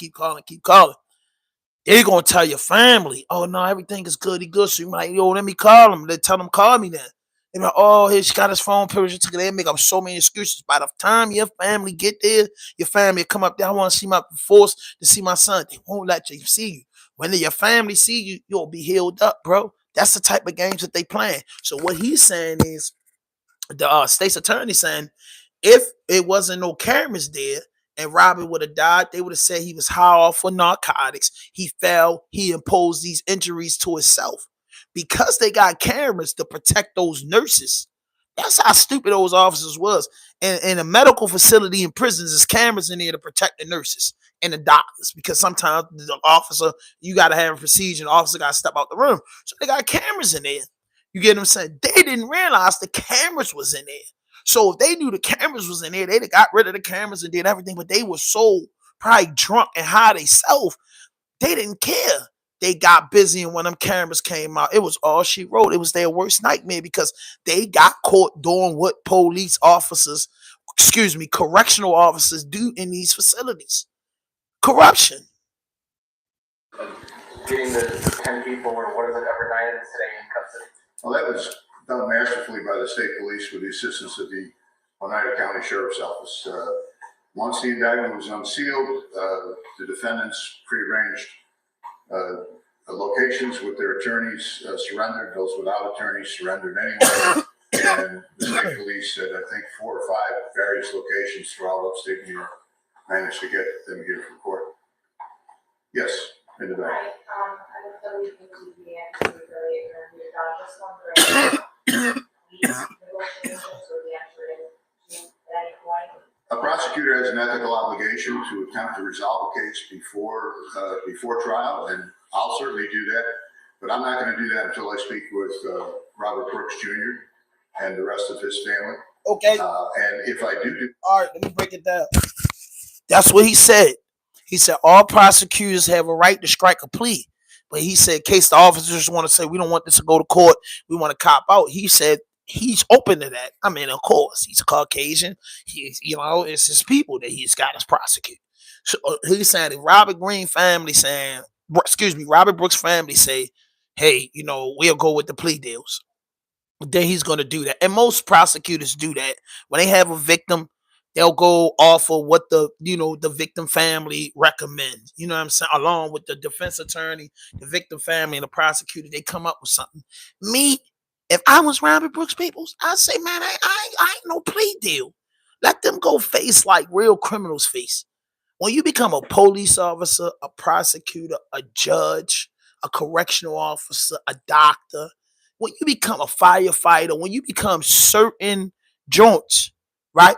They're gonna tell your family, oh no, everything is good. He good. So you might, yo, let me call him. They tell him, call me then. They're like, oh, he got his phone privilege. They make up so many excuses. By the time your family get there, your family come up there. I want to see my forced to see my son. They won't let you see you. When your family see you, you'll be healed up, bro. That's the type of games that they playing. So what he's saying is, the state's attorney saying, if it wasn't no cameras there and Robert would have died, they would have said he was high off for narcotics. He fell. He imposed these injuries to himself. Because they got cameras to protect those nurses. That's how stupid those officers was. And in a medical facility in prisons, there's cameras in there to protect the nurses and the doctors. Because sometimes the officer, you got to have a procedure. The officer got to step out the room. So they got cameras in there. You get what I'm saying? They didn't realize the cameras was in there. So if they knew the cameras was in there, they'd have got rid of the cameras and did everything. But they were so probably drunk and high themselves, they didn't care. They got busy, and when them cameras came out, it was all she wrote. It was their worst nightmare because they got caught doing what police officers, correctional officers do in these facilities. Corruption. Getting the 10 people or whatever it is today in custody. Well, that was done masterfully by the state police with the assistance of the Oneida County Sheriff's Office. Once the indictment was unsealed, the defendants prearranged locations with their attorneys surrendered. Those without attorneys surrendered anyway. And the state police at, I think, 4 or 5 various locations throughout upstate New York managed to get them here from court. Yes, in the back. A prosecutor has an ethical obligation to attempt to resolve a case before trial, and I'll certainly do that. But I'm not going to do that until I speak with Robert Brooks Jr. and the rest of his family. Okay. And if I do, all right, let me break it down. That's what he said. He said all prosecutors have a right to strike a plea. But he said, in case the officers want to say, we don't want this to go to court, we want to cop out. He said he's open to that. I mean, of course, he's a Caucasian. He's, it's his people that he's got to prosecute. So he's saying if Robert Brooks' family say, hey, we'll go with the plea deals, then he's going to do that. And most prosecutors do that. When they have a victim, they'll go off of what the victim family recommends. You know what I'm saying? Along with the defense attorney, the victim family, and the prosecutor, they come up with something. Me, if I was Robert Brooks Peoples, I'd say, man, I ain't no plea deal. Let them go face like real criminals face. When you become a police officer, a prosecutor, a judge, a correctional officer, a doctor, when you become a firefighter, when you become certain joints, right?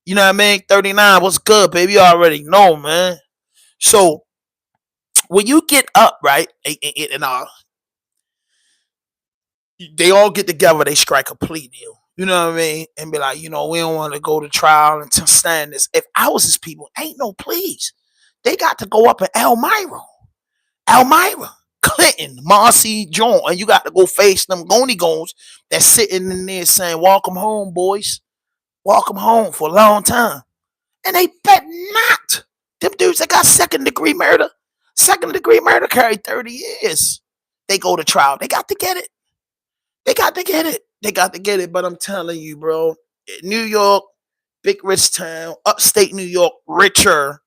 You know what I mean? 39, what's good, baby? You already know, man. So when you get up, right, and they all get together, they strike a plea deal. You know what I mean? And be like, we don't want to go to trial and to stand this. If I was his people, ain't no pleas. They got to go up in Elmira, Clinton, Marcy, John, and you got to go face them gony goons that's sitting in there saying, welcome home, boys. Welcome home for a long time. And they bet not. Them dudes that got second degree murder carry 30 years. They go to trial. They got to get it. But I'm telling you, bro, New York, big rich town, upstate New York, richer.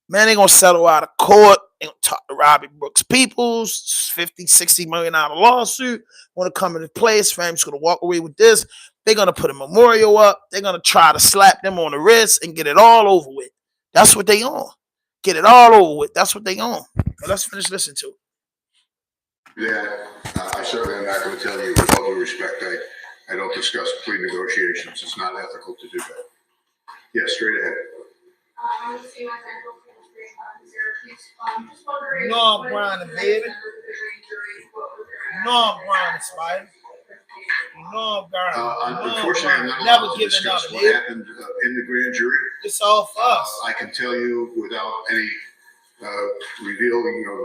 Man, they gonna settle out of court. They gonna talk to Robbie Brooks Peoples, $50-60 million lawsuit. Want to come into play. His family's gonna walk away with this. They're gonna put a memorial up. They're gonna try to slap them on the wrist and get it all over with. That's what they on. Get it all over with. That's what they on. Now let's finish listening to it. Yeah, I certainly am not going to tell you, with all due respect, I don't discuss plea negotiations. It's not ethical to do that. Yeah, straight ahead. No, I'm grinding, baby. No, I'm grinding, Spider. No, I'm grinding. Unfortunately, I'm not allowed to discuss what happened in the grand jury. It's all for us. I can tell you without any revealing of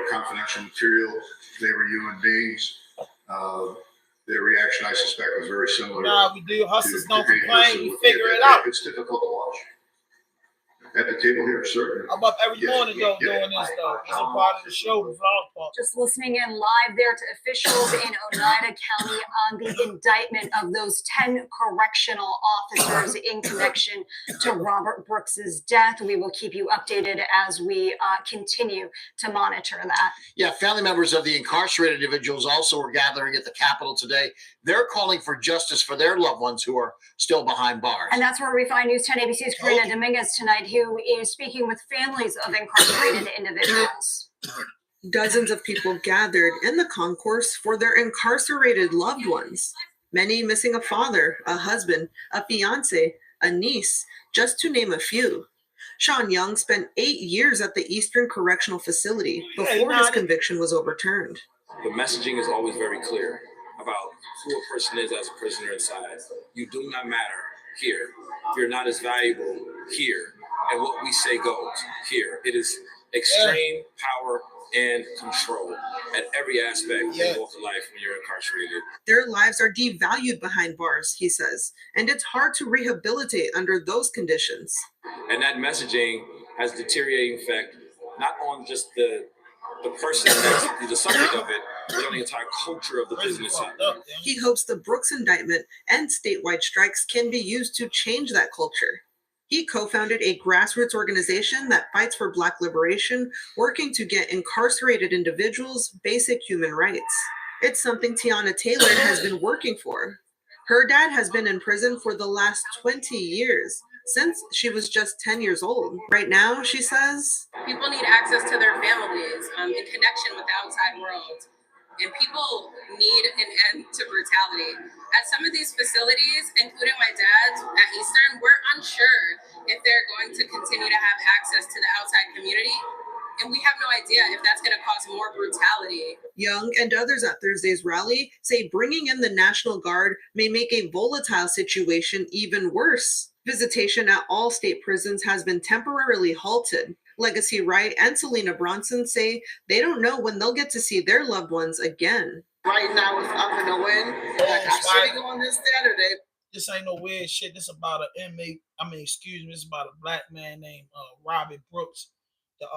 confidential material, they were human beings. Their reaction, I suspect, was very similar. Nah, we do. Hustlers don't complain. We figure it out. It's difficult to watch. At the table here, certainly. I'm up every morning doing this, though. It's a part of the show, the vlog part. Just listening in live there to officials in Oneida County on the indictment of those 10 correctional officers in connection to Robert Brooks's death. We will keep you updated as we continue to monitor that. Yeah, family members of the incarcerated individuals also were gathering at the Capitol today. They're calling for justice for their loved ones who are still behind bars. And that's where we find News 10 ABC's Karina Dominguez tonight, who is speaking with families of incarcerated individuals. Dozens of people gathered in the concourse for their incarcerated loved ones, many missing a father, a husband, a fiance, a niece, just to name a few. Sean Young spent 8 years at the Eastern Correctional Facility before his conviction was overturned. The messaging is always very clear about who a person is as a prisoner inside. You do not matter here. You're not as valuable here. And what we say goes here. It is extreme power and control at every aspect in walk of life when you're incarcerated. Their lives are devalued behind bars, he says, and it's hard to rehabilitate under those conditions. And that messaging has deteriorating effect, not on just the person that's the subject of it, but on the entire culture of the business. He hopes the Brooks indictment and statewide strikes can be used to change that culture. He co-founded a grassroots organization that fights for Black liberation, working to get incarcerated individuals basic human rights. It's something Tiana Taylor has been working for. Her dad has been in prison for the last 20 years, since she was just 10 years old. Right now, she says, people need access to their families in connection with the outside world. And people need an end to brutality. At some of these facilities, including my dad's at Eastern, we're unsure if they're going to continue to have access to the outside community. And we have no idea if that's going to cause more brutality. Young and others at Thursday's rally say bringing in the National Guard may make a volatile situation even worse. Visitation at all state prisons has been temporarily halted. Legacy Wright and Selena Bronson say they don't know when they'll get to see their loved ones again. right now it's up in the wind. Like, I should be going this Saturday. This ain't no weird shit. This about an inmate. It's about a black man named Robert Brooks. The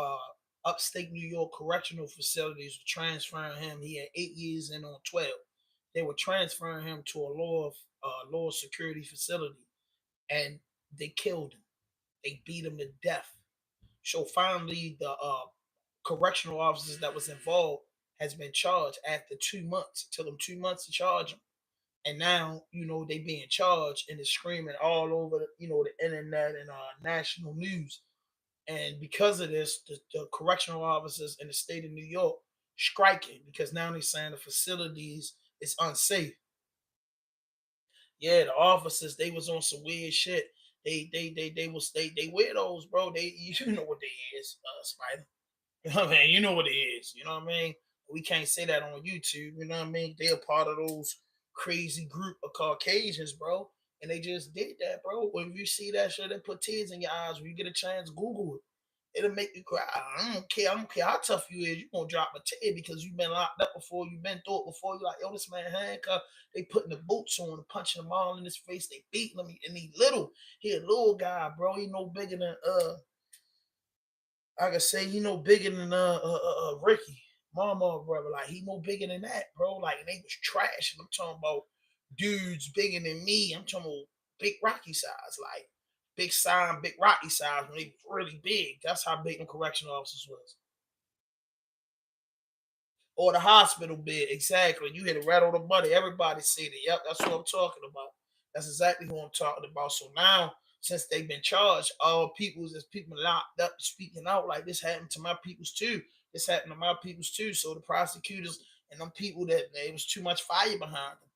upstate New York correctional facilities were transferring him. He had 8 years in on 12. They were transferring him to a lower security facility, and they killed him. They beat him to death. So finally, the correctional officers that was involved has been charged after 2 months. It took them 2 months to charge him. And now, they being charged and it's screaming all over, the internet and national news. And because of this, the correctional officers in the state of New York striking because now they're saying the facilities is unsafe. Yeah, the officers, they was on some weird shit. They weirdos, bro. You know what they is, Spider. You know what I mean? You know what it is. You know what I mean? We can't say that on YouTube. You know what I mean? They're part of those crazy group of Caucasians, bro. And they just did that, bro. When you see that shit, they put tears in your eyes. When you get a chance, Google it. It'll make you cry. I don't care how tough you is. You're going to drop a tear because you've been locked up before. You've been through it before. You're like, yo, this man handcuffed. They putting the boots on and punching him all in his face. They beating him. And he a little guy, bro. He no bigger than, I can say he no bigger than Ricky, Mama, brother. Like he no bigger than that, bro. Like they was trash. And I'm talking about dudes bigger than me. I'm talking about big Rocky size, like big sign, big Rocky size when they was really big. That's how big the correctional officers was. Or the hospital bed, exactly. You hit it right on the money. Everybody said it. Yep, that's what I'm talking about. That's exactly who I'm talking about. So now, since they've been charged, all peoples, as people locked up speaking out like this happened to my peoples too. This happened to my peoples too. So the prosecutors and them people that there was too much fire behind them.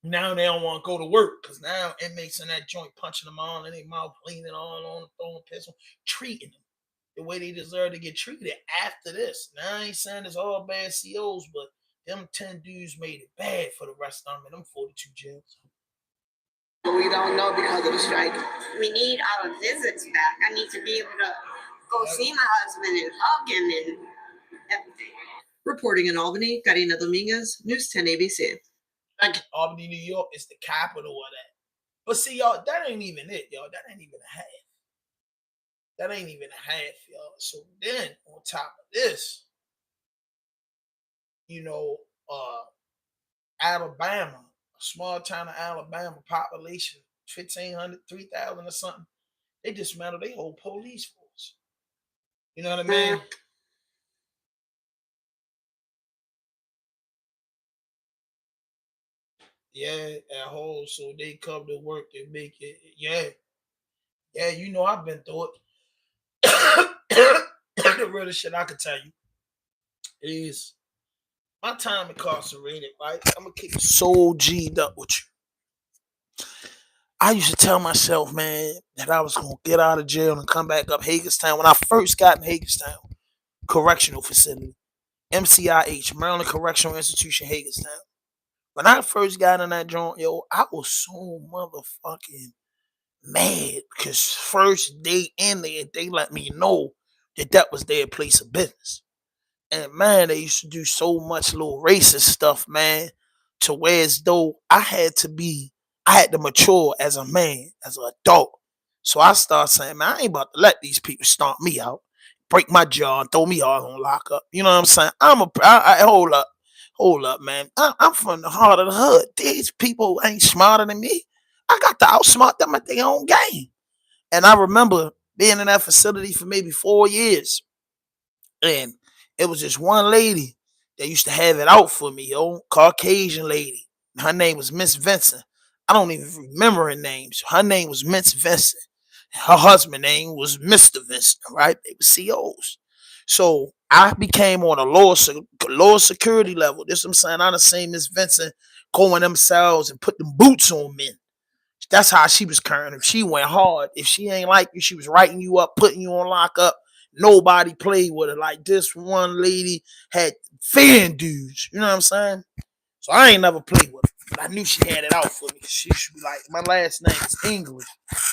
Now they don't want to go to work because now inmates in that joint punching them all in their mouth, cleaning all on, throwing pistol, treating them the way they deserve to get treated after this. Now I ain't saying it's all bad COs, but them 10 dudes made it bad for the rest of them in them 42 jails. We don't know because of the strike. We need our visits back. I need to be able to go see my husband and hug him and everything. Reporting in Albany, Karina Dominguez, News 10 ABC. Albany, New York is the capital of that. But see, y'all, that ain't even it, y'all. That ain't even a half. That ain't even a half, y'all. So then, on top of this, Alabama, a small town of Alabama, population 1,500, 3,000 or something, they dismantled their whole police force. You know what I mean? Yeah, at whole, so they come to work, they make it. Yeah, I've been through it. The realest shit I can tell you is my time incarcerated, right? I'm gonna keep it so G'd up with you. I used to tell myself, man, that I was gonna get out of jail and come back up Hagerstown. When I first got in Hagerstown, correctional facility, MCIH, Maryland Correctional Institution, Hagerstown. When I first got in that joint, yo, I was so motherfucking mad because first day in there, they let me know that was their place of business. And man, they used to do so much little racist stuff, man, to where as though I had to mature as a man, as an adult. So I started saying, man, I ain't about to let these people stomp me out, break my jaw, and throw me all on lockup. You know what I'm saying? Hold up, man. I'm from the heart of the hood. These people ain't smarter than me. I got to outsmart them at their own game. And I remember being in that facility for maybe 4 years. And it was just one lady that used to have it out for me, Caucasian lady. Her name was Miss Vincent. I don't even remember her name. So her name was Miss Vincent. Her husband's name was Mr. Vincent, right? They were COs. So I became on a lower security level. This is what I'm saying. I done seen Miss Vincent go in themselves and put them boots on men. That's how she was carrying them. She went hard. If she ain't like you, she was writing you up, putting you on lockup. Nobody played with her. Like this one lady had fan dudes. You know what I'm saying? So I ain't never played with her. But I knew she had it out for me. She should be like, my last name is English.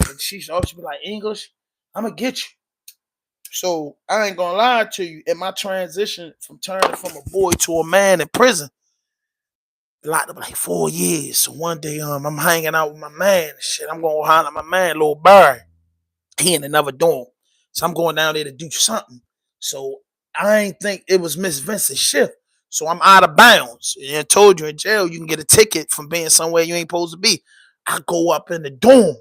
And she should always be like, English, I'm going to get you. So I ain't going to lie to you. In my transition from turning from a boy to a man in prison, locked up like 4 years. So one day, I'm hanging out with my man and shit. I'm going to holler at my man, little Bird. He in another dorm. So I'm going down there to do something. So I ain't think it was Miss Vincent's shift. So I'm out of bounds. And I told you in jail, you can get a ticket from being somewhere you ain't supposed to be. I go up in the dorm.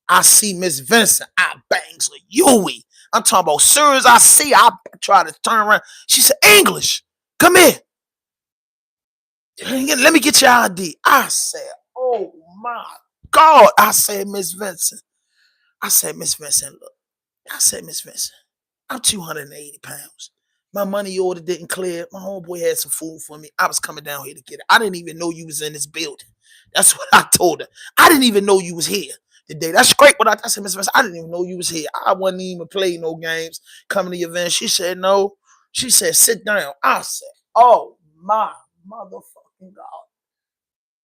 I see Miss Vincent. I bangs a Yui. I'm talking about, soon as I see her, I try to turn around. She said, English, come here. Let me get your ID. I said, oh my God. I said, Miss Vincent. Look. I said, Miss Vincent, I'm 280 pounds. My money order didn't clear. My homeboy had some food for me. I was coming down here to get it. I didn't even know you was in this building. That's what I told her. I didn't even know you was here today. That's great. What I said, Miss Vincent, I didn't even know you was here. I wasn't even playing no games coming to your event. She said, no. She said, sit down. I said, oh my motherfucking God.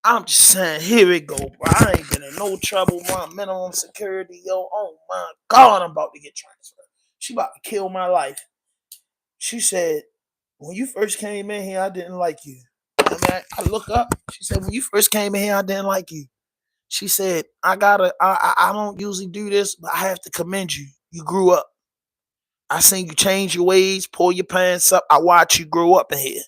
I'm just saying, here we go, bro. I ain't been in no trouble. My minimum security, yo. Oh my God, I'm about to get transferred. She about to kill my life. She said, when you first came in here, I didn't like you. I look up. She said, when you first came in here, I didn't like you. She said, I don't usually do this, but I have to commend you. You grew up. I seen you change your ways, pull your pants up. I watch you grow up in here.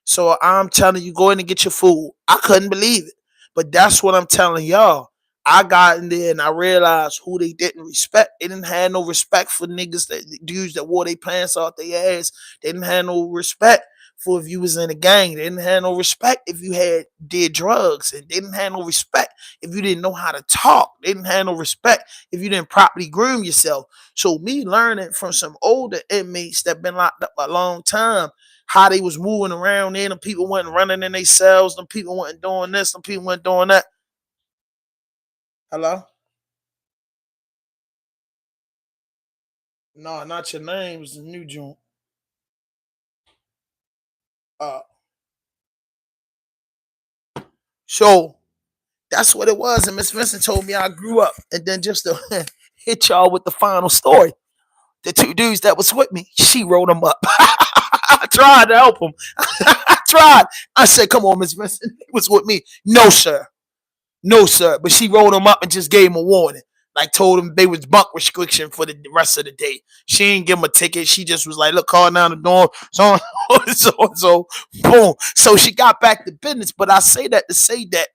So I'm telling you, go in and get your food. I couldn't believe it. But that's what I'm telling y'all. I got in there and I realized who they didn't respect. They didn't have no respect for niggas, dudes that wore their pants off their ass. They didn't have no respect for if you was in a gang. They didn't have no respect if you did drugs. And they didn't have no respect if you didn't know how to talk. They didn't have no respect if you didn't properly groom yourself. So me learning from some older inmates that been locked up a long time, how they was moving around there, and people wasn't running in their cells, them people wasn't doing this, them people wasn't doing that. Hello? No, not your name. It's the new joint. So that's what it was. And Miss Vincent told me I grew up. And then just to hit y'all with the final story, the two dudes that was with me, she wrote them up. I tried to help them. I tried. I said, come on, Miss Vincent. It was with me. No, sir. No, sir. But she rolled them up and just gave them a warning. Like told them they was bunk restriction for the rest of the day. She ain't give them a ticket. She just was like, look, call down the door. So, boom. So she got back to business. But I say that to say that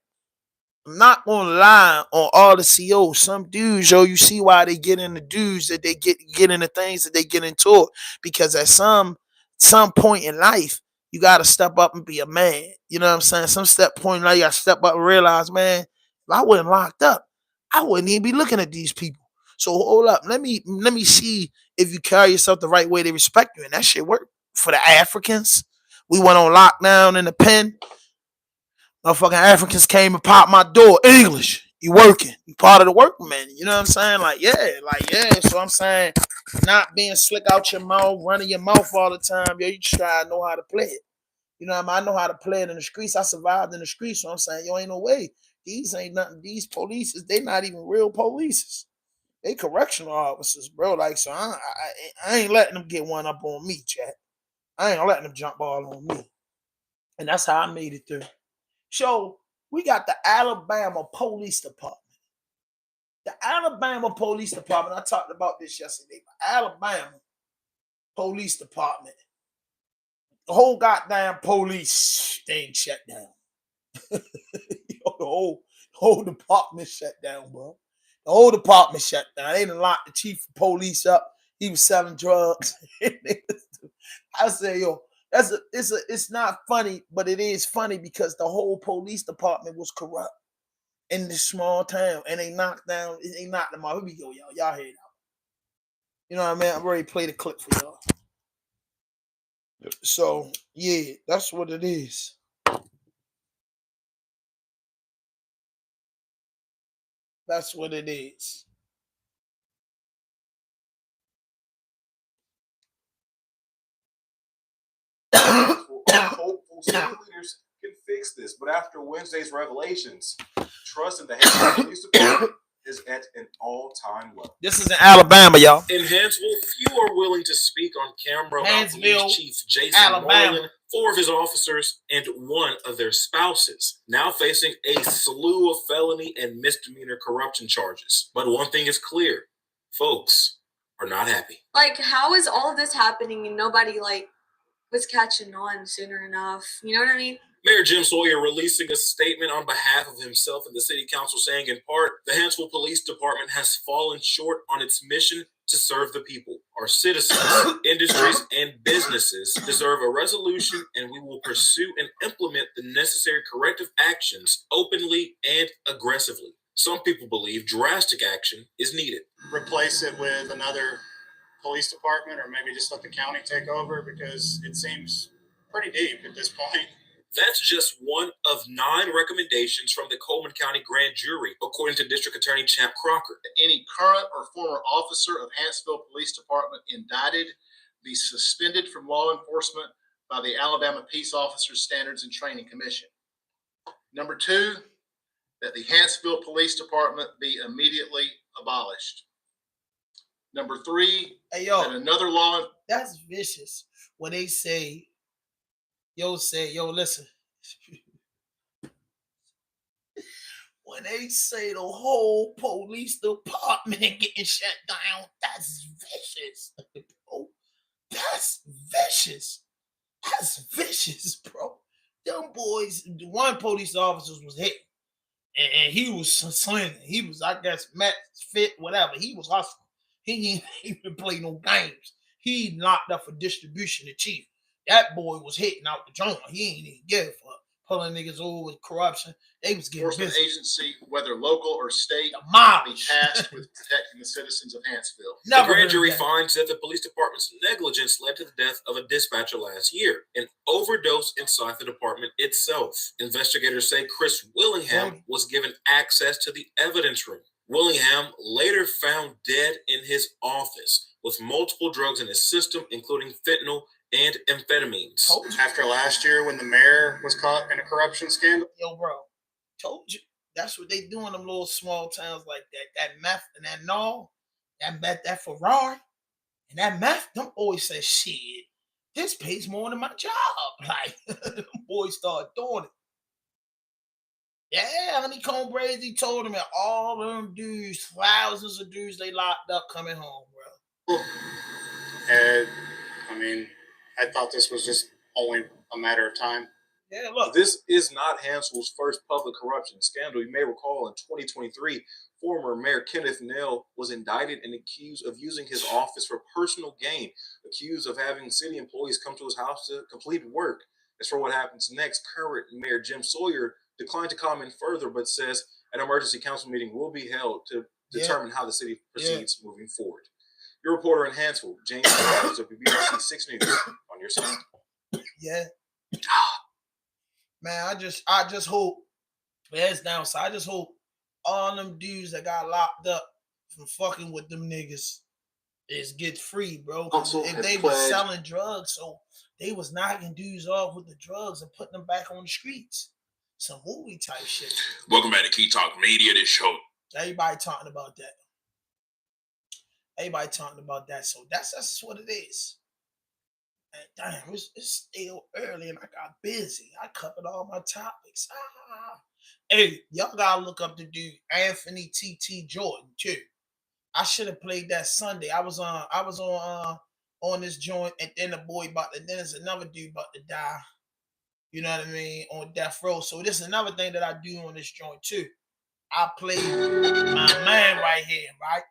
I'm not gonna lie on all the COs. Some dudes, yo, you see why they get into dudes that they get into things that they get into, because at some point in life, you gotta step up and be a man. You know what I'm saying? Some point in life, you gotta step up and realize, man, if I wasn't locked up, I wouldn't even be looking at these people. So hold up, let me see if you carry yourself the right way, they respect you, and that shit worked for the Africans. We went on lockdown in the pen. Motherfucking Africans came and popped my door. English, you working? You part of the working man? You know what I'm saying? Like yeah. So I'm saying, not being slick out your mouth, running your mouth all the time. Yo, you just gotta know how to play it. You know what I mean? I know how to play it in the streets. I survived in the streets. So I'm saying, yo, ain't no way. These ain't nothing. These police, they not even real police. They correctional officers, bro. Like, so I ain't letting them get one up on me, chat. I ain't letting them jump all on me. And that's how I made it through. So we got the Alabama Police Department. The Alabama Police Department, I talked about this yesterday. Alabama Police Department. The whole goddamn police thing shut down. The whole department shut down, bro. The whole department shut down. They done locked the chief of police up. He was selling drugs. I say, yo, it's not funny, but it is funny because the whole police department was corrupt in this small town, and they knocked them out. Here we go, y'all hear it out. You know what I mean? I'm ready to play the clip for y'all. So yeah, that's what it is. That's what it is. Hopeful city leaders can fix this, but after Wednesday's revelations, trust in the Hampton Police Department is at an all-time low. This is in Alabama, y'all. In Hansville, few are willing to speak on camera about Hansville, Police Chief Jason Alabama. Moreland 4 of his officers, and 1 of their spouses, now facing a slew of felony and misdemeanor corruption charges. But one thing is clear, folks are not happy. Like, how is all of this happening and nobody, like, was catching on sooner enough? You know what I mean? Mayor Jim Sawyer releasing a statement on behalf of himself and the city council saying, in part, the Huntsville Police Department has fallen short on its mission to serve the people. Our citizens, industries, and businesses deserve a resolution, and we will pursue and implement the necessary corrective actions openly and aggressively. Some people believe drastic action is needed. Replace it with another police department, or maybe just let the county take over, because it seems pretty deep at this point. That's just one of 9 recommendations from the Coleman County Grand Jury, according to District Attorney Champ Crocker. Any current or former officer of Huntsville Police Department indicted be suspended from law enforcement by the Alabama Peace Officers Standards and Training Commission. Number 2, that the Huntsville Police Department be immediately abolished. Number 3, that another law. That's vicious. When they say, listen. When they say the whole police department getting shut down, that's vicious. Bro. That's vicious. That's vicious, bro. Them boys, one police officer was hit. And he was slinging. He was, I guess, match fit, whatever. He was hustling. He didn't play no games. He knocked up for distribution to chief. That boy was hitting out the joint. He ain't even give a fuck. Pulling niggas over with corruption. They was getting Enforcement busy. agency, whether local or state, be tasked with protecting the citizens of Huntsville. The grand jury finds that the police department's negligence led to the death of a dispatcher last year, an overdose inside the department itself. Investigators say Chris Willingham was given access to the evidence room. Willingham later found dead in his office with multiple drugs in his system, including fentanyl and amphetamines. After last year when the mayor was caught in a corruption scandal. Yo, bro, told you. That's what they do in them little small towns like that. That meth and that gnaw, that Ferrari, and that meth, them boys say, shit, this pays more than my job. Like, them boys start doing it. Yeah, Honeycomb Brazy told him that all them dudes, thousands of dudes they locked up coming home, bro. And, I mean, I thought this was just only a matter of time. Yeah, look. This is not Huntsville's first public corruption scandal. You may recall in 2023, former Mayor Kenneth Nell was indicted and accused of using his office for personal gain, accused of having city employees come to his house to complete work. As for what happens next, current Mayor Jim Sawyer declined to comment further, but says an emergency council meeting will be held to determine how the city proceeds moving forward. Your reporter in Huntsville, James Rogers of BBC 6 News, on your side. Yeah. Man, I just hope, hands down, so I just hope all them dudes that got locked up from fucking with them niggas is get free, bro. If they was selling drugs, so they was knocking dudes off with the drugs and putting them back on the streets. Some movie type shit. Welcome back to Key Talk Media, this show. Everybody talking about that. Everybody talking about that. So that's what it is. And damn, it's still early and I got busy. I covered all my topics. Hey, y'all gotta look up the dude Anthony T.T. Jordan too. I should have played that Sunday. I was on this joint, and then then there's another dude about to die. You know what I mean? On death row. So this is another thing that I do on this joint too. I play my man right here, right?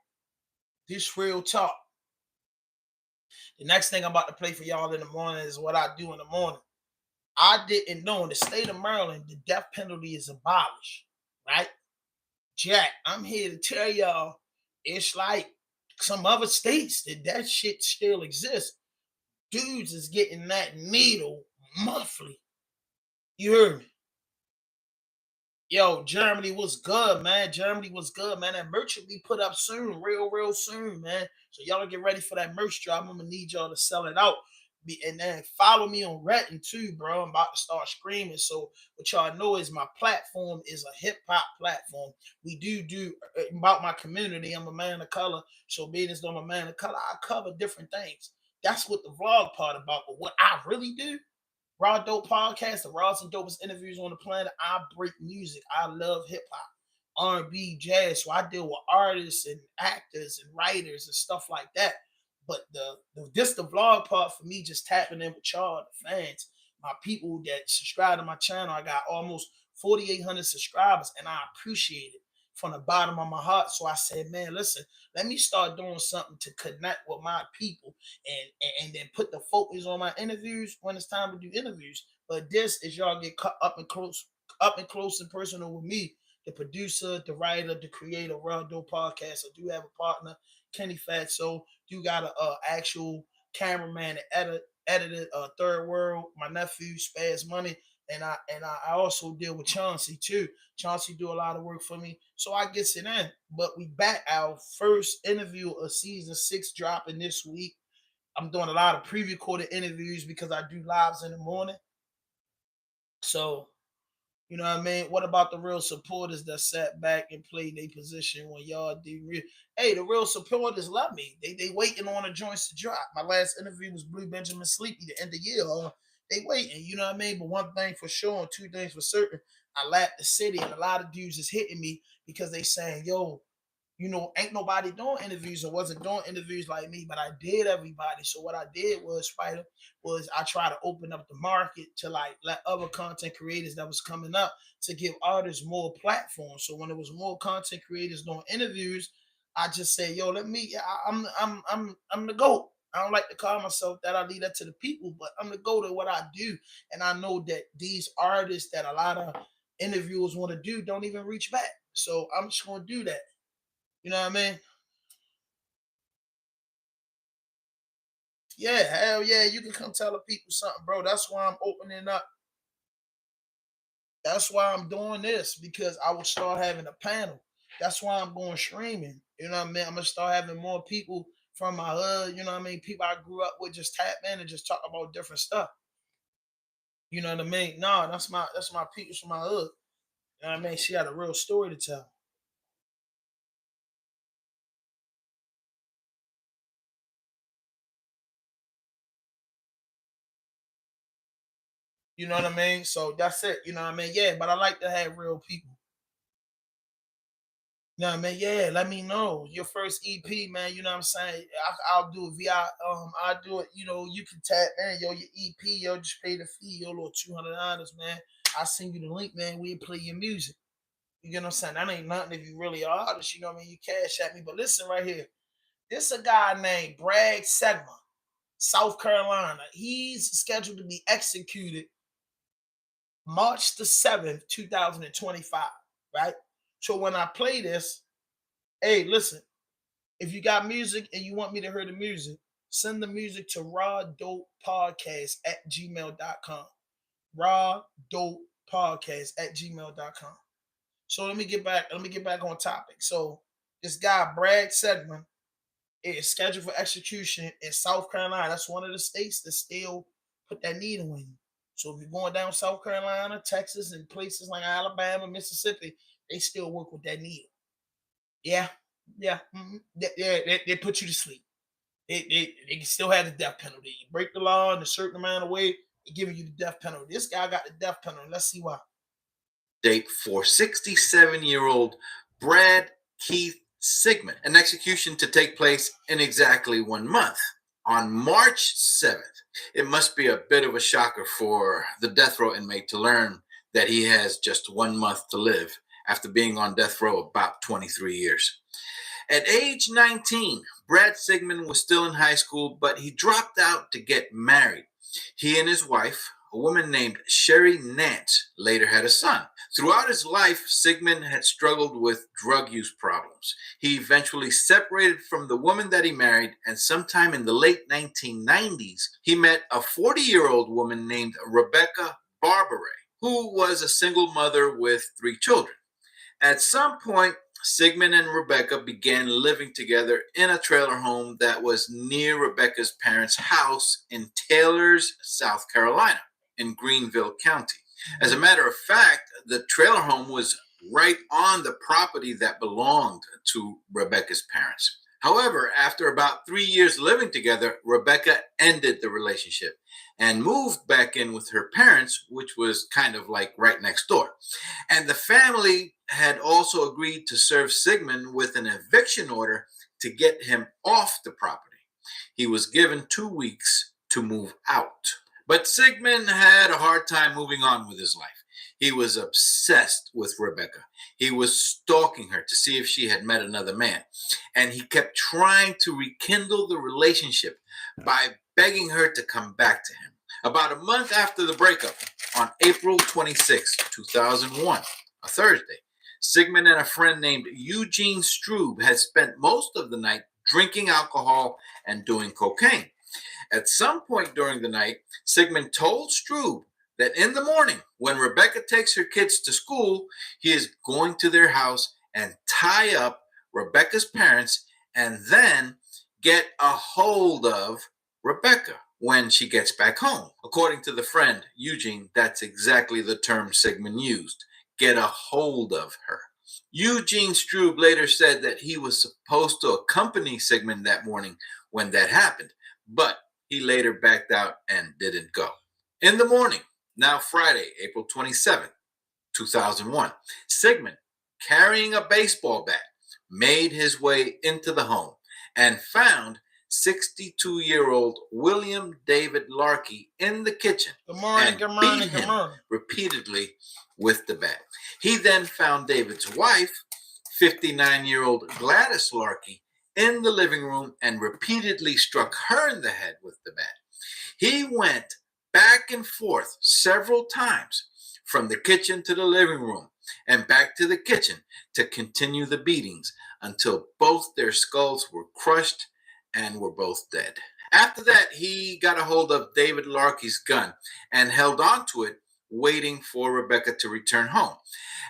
This real talk. The next thing I'm about to play for y'all in the morning is what I do in the morning. I didn't know in the state of Maryland, the death penalty is abolished, right? Jack, I'm here to tell y'all, it's like some other states that shit still exists. Dudes is getting that needle monthly. You heard me? Yo, Germany was good, man. Germany was good, man. That merch will be put up soon, real soon, man. So y'all get ready for that merch drop. I'm gonna need y'all to sell it out. And then follow me on Reddit too, bro. I'm about to start screaming. So what y'all know is my platform is a hip-hop platform. We do about my community. I'm a man of color. So being as though I'm a man of color, I cover different things. That's what the vlog part about. But what I really do Raw Dope Podcast, the rawest and dopest interviews on the planet. I break music. I love hip hop, R&B, jazz. So I deal with artists and actors and writers and stuff like that. But the vlog part for me, just tapping in with y'all, the fans, my people that subscribe to my channel. I got almost 4,800 subscribers, and I appreciate it from the bottom of my heart. So I said, man, listen, let me start doing something to connect with my people and then put the focus on my interviews when it's time to do interviews. But this is y'all get up and close and personal with me, the producer, the writer, the creator, Raw Dope Podcast. I do have a partner, Kenny Fatso. Do got a actual cameraman and edited Third World, my nephew Spaz Money, and I also deal with Chauncey too. Chauncey do a lot of work for me, so I gets it in. But we back, our first interview of season 6 dropping this week. I'm doing a lot of pre-recorded interviews because I do lives in the morning. So, you know what I mean? What about the real supporters that sat back and played their position when y'all did real? Hey, the real supporters love me. They waiting on the joints to drop. My last interview was Blue Benjamin Sleepy, the end of the year. They waiting, you know what I mean? But one thing for sure and two things for certain, I lap the city, and a lot of dudes is hitting me because they saying, yo, you know, ain't nobody doing interviews or wasn't doing interviews like me, but I did everybody. So what I did was, Spider, was I try to open up the market to like let other content creators that was coming up to give artists more platforms. So when it was more content creators doing interviews, I just say, yo, I'm the GOAT. I don't like to call myself that. I leave that to the people, but I'm the GOAT at what I do. And I know that these artists that a lot of interviewers want to do don't even reach back. So I'm just going to do that. You know what I mean? Yeah, hell yeah. You can come tell the people something, bro. That's why I'm opening up. That's why I'm doing this, because I will start having a panel. That's why I'm going streaming. You know what I mean? I'm going to start having more people from my hood. You know what I mean? People I grew up with just tap in and just talk about different stuff. You know what I mean? No, that's my people from my hood. You know what I mean? She had a real story to tell. You know what I mean? So that's it. You know what I mean? Yeah, but I like to have real people. You know what I mean? Yeah, let me know your first EP, man. You know what I'm saying? I'll do it via I'll do it. You know, you can tap in, yo, your EP, yo, just pay the fee, yo, little $200, man. I'll send you the link, man. We'll play your music. You get what I'm saying? That ain't nothing if you really are artist. You know what I mean? You cash at me, but listen right here. This a guy named Bragg Segma, South Carolina. He's scheduled to be executed March the 7th, 2025, right? So when I play this, hey, listen, if you got music and you want me to hear the music, send the music to rawdopepodcast@gmail.com. Rawdopepodcast@gmail.com. So let me get back on topic. So this guy, Bragg Segman, is scheduled for execution in South Carolina. That's one of the states that still put that needle in you. So if you're going down South Carolina, Texas, and places like Alabama, Mississippi, they still work with that needle. Yeah. Mm-hmm. They put you to sleep. They can still have the death penalty. You break the law in a certain amount of way, they giving you the death penalty. This guy got the death penalty. Let's see why. Date for 67-year-old Brad Keith Sigmund, an execution to take place in exactly 1 month on March 7th. It must be a bit of a shocker for the death row inmate to learn that he has just 1 month to live after being on death row about 23 years. At age 19, Brad Sigmund was still in high school, but he dropped out to get married. He and his wife, a woman named Sherry Nance, later had a son. Throughout his life, Sigmund had struggled with drug use problems. He eventually separated from the woman that he married, and sometime in the late 1990s, he met a 40-year-old woman named Rebecca Barbary, who was a single mother with 3 children. At some point, Sigmund and Rebecca began living together in a trailer home that was near Rebecca's parents' house in Taylors, South Carolina, in Greenville County. As a matter of fact, the trailer home was right on the property that belonged to Rebecca's parents. However, after about 3 years living together, Rebecca ended the relationship and moved back in with her parents, which was kind of like right next door. And the family had also agreed to serve Sigmund with an eviction order to get him off the property. He was given 2 weeks to move out. But Sigmund had a hard time moving on with his life. He was obsessed with Rebecca. He was stalking her to see if she had met another man. And he kept trying to rekindle the relationship by begging her to come back to him. About a month after the breakup, on April 26, 2001, a Thursday, Sigmund and a friend named Eugene Strube had spent most of the night drinking alcohol and doing cocaine. At some point during the night, Sigmund told Strube that in the morning, when Rebecca takes her kids to school, he is going to their house and tie up Rebecca's parents and then get a hold of Rebecca when she gets back home. According to the friend, Eugene, that's exactly the term Sigmund used, get a hold of her. Eugene Strube later said that he was supposed to accompany Sigmund that morning when that happened, but he later backed out and didn't go. In the morning, now Friday, April 27th, 2001, Sigmund, carrying a baseball bat, made his way into the home and found 62-year-old William David Larkey in the kitchen and beat him repeatedly with the bat. He then found David's wife, 59-year-old Gladys Larkey, in the living room and repeatedly struck her in the head with the bat. He went back and forth several times from the kitchen to the living room and back to the kitchen to continue the beatings until both their skulls were crushed and were both dead. After that, he got a hold of David Larkey's gun and held on to it, waiting for Rebecca to return home.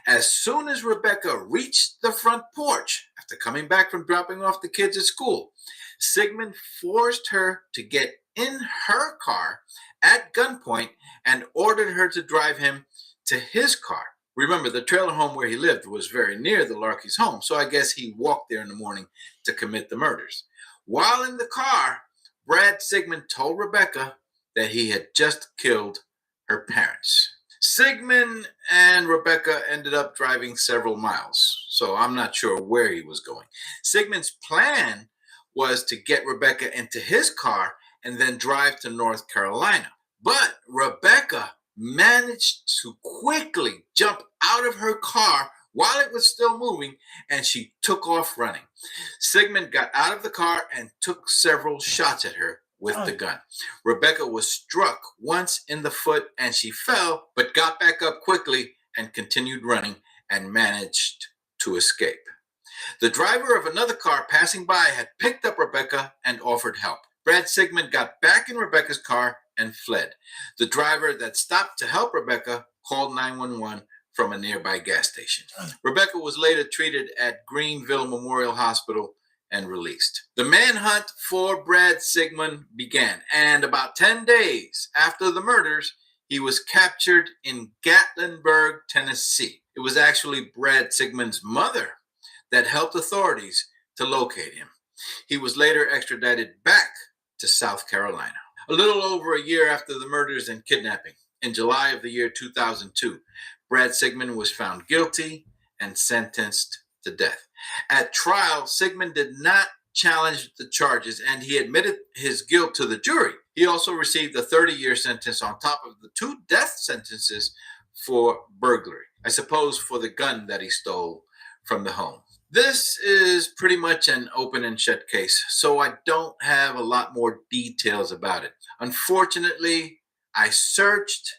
As soon as Rebecca reached the front porch, after coming back from dropping off the kids at school, Sigmund forced her to get in her car at gunpoint and ordered her to drive him to his car. Remember, the trailer home where he lived was very near the Larkey's home, so I guess he walked there in the morning to commit the murders. While in the car, Brad Sigmund told Rebecca that he had just killed her parents. Sigmund and Rebecca ended up driving several miles, so I'm not sure where he was going. Sigmund's plan was to get Rebecca into his car and then drive to North Carolina. But Rebecca managed to quickly jump out of her car while it was still moving, and she took off running. Sigmund got out of the car and took several shots at her with the gun. Rebecca was struck once in the foot and she fell, but got back up quickly and continued running and managed to escape. The driver of another car passing by had picked up Rebecca and offered help. Brad Sigmund got back in Rebecca's car and fled. The driver that stopped to help Rebecca called 911 from a nearby gas station. Rebecca was later treated at Greenville Memorial Hospital and released. The manhunt for Brad Sigmund began, and about 10 days after the murders, he was captured in Gatlinburg, Tennessee. It was actually Brad Sigmund's mother that helped authorities to locate him. He was later extradited back to South Carolina. A little over a year after the murders and kidnapping, in July of the year 2002, Brad Sigmund was found guilty and sentenced to death. At trial, Sigmund did not challenge the charges and he admitted his guilt to the jury. He also received a 30-year sentence on top of the 2 death sentences for burglary. I suppose for the gun that he stole from the home. This is pretty much an open and shut case, so I don't have a lot more details about it. Unfortunately, I searched,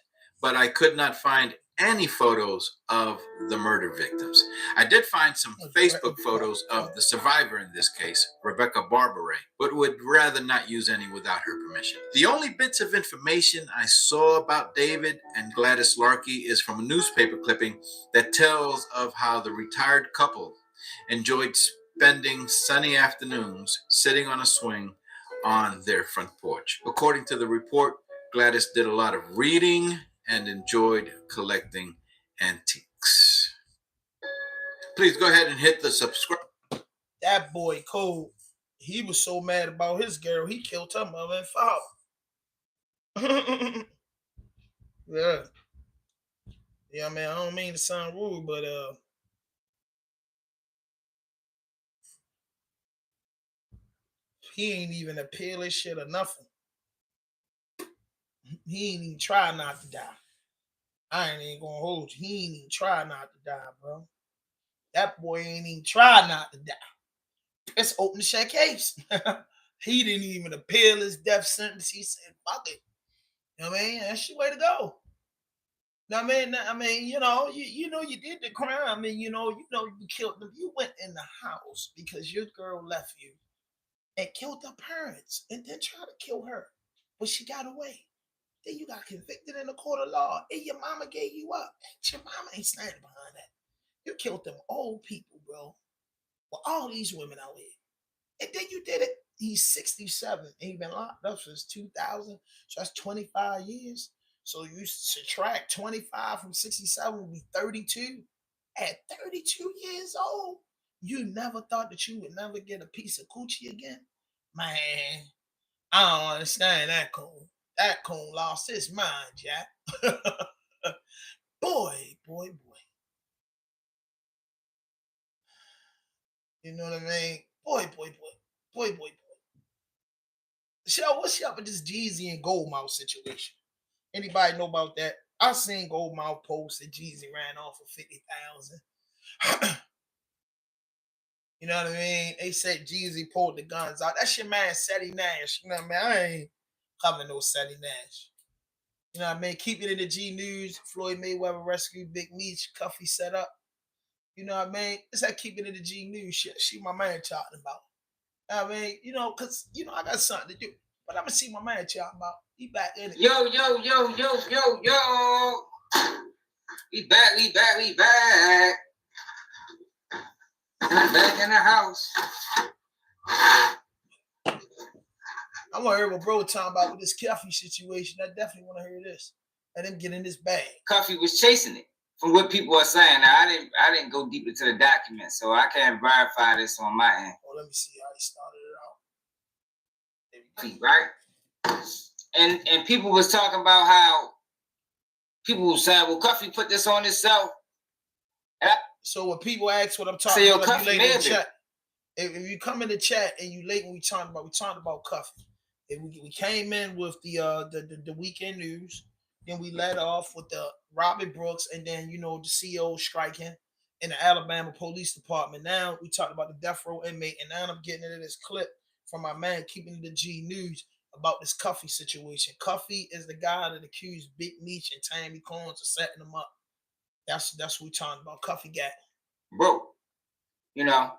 but I could not find any photos of the murder victims. I did find some Facebook photos of the survivor in this case, Rebecca Barbary, but would rather not use any without her permission. The only bits of information I saw about David and Gladys Larkey is from a newspaper clipping that tells of how the retired couple enjoyed spending sunny afternoons sitting on a swing on their front porch. According to the report, Gladys did a lot of reading and enjoyed collecting antiques. Please go ahead and hit the subscribe. That boy cool. He was so mad about his girl, he killed her mother and father. Yeah. Yeah, man, I don't mean to sound rude, but he ain't even appeal his shit or nothing. He ain't even try not to die. I ain't even gonna hold you. He ain't even try not to die, bro. That boy ain't even try not to die. It's open shut case. He didn't even appeal his death sentence. He said, fuck it. You know what I mean? That's the way to go. I mean, you know, you did the crime, and you killed them. You went in the house because your girl left you and killed her parents, and then tried to kill her, but she got away. Then you got convicted in the court of law, and your mama gave you up. Your mama ain't standing behind that. You killed them old people, bro. Well, all these women out here. And then you did it. He's 67. And he's been locked up since 2000. So that's 25 years. So you subtract 25 from 67 would be 32. At 32 years old, you never thought that you would never get a piece of coochie again? Man, I don't understand that coon. That coon lost his mind, Jack. Boy. You know what I mean? Boy. Shell, what's up with this Jeezy and Goldmouth situation? Anybody know about that? I seen Goldmouth post that Jeezy ran off for 50,000. You know what I mean? They said Jeezy pulled the guns out. That's your man, Seti Nash. You know what I mean? I ain't covering no Seti Nash. You know what I mean? Keep it in the G News. Floyd Mayweather rescued Big Meech. Cuffy set up. You know what I mean? It's like keep it in the G News shit. She my man talking about. I mean, because, I got something to do. But I'm going to see my man talking about. He back in it. Yo. We back. I'm back in the house. I want to hear what bro talking about with this Cuffy situation. I definitely want to hear this. Let him get in this bag. Cuffy was chasing it, from what people are saying. Now, I didn't go deep into the document, so I can't verify this on my end. Let me see how he started it out. Right? And people was talking about how people were saying, well, Cuffy put this on himself. So when people ask what I'm talking about, you late in the chat. If you come in the chat and you late when we talking about Cuffy. If we came in with the weekend news, then we led off with the Robert Brooks, and then the CEO striking in the Alabama Police Department. Now we talked about the death row inmate, and now I'm getting into this clip from my man keeping the G News about this Cuffy situation. Cuffy is the guy that accused Big Meech and Tammy Combs of setting him up. That's what we talking about. Cuffy got bro. Now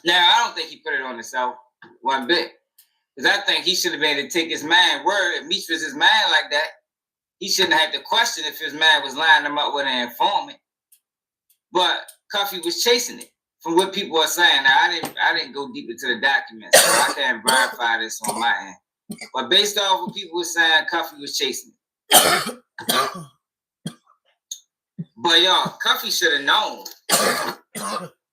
I don't think he put it on himself one bit. Because I think he should have been able to take his man word. If Meech was his man like that, he shouldn't have to question if his man was lining him up with an informant. But Cuffy was chasing it, from what people are saying. Now, I didn't go deep into the documents, so I can't verify this on my end. But based off what people were saying, Cuffy was chasing it. But y'all, Cuffy should have known.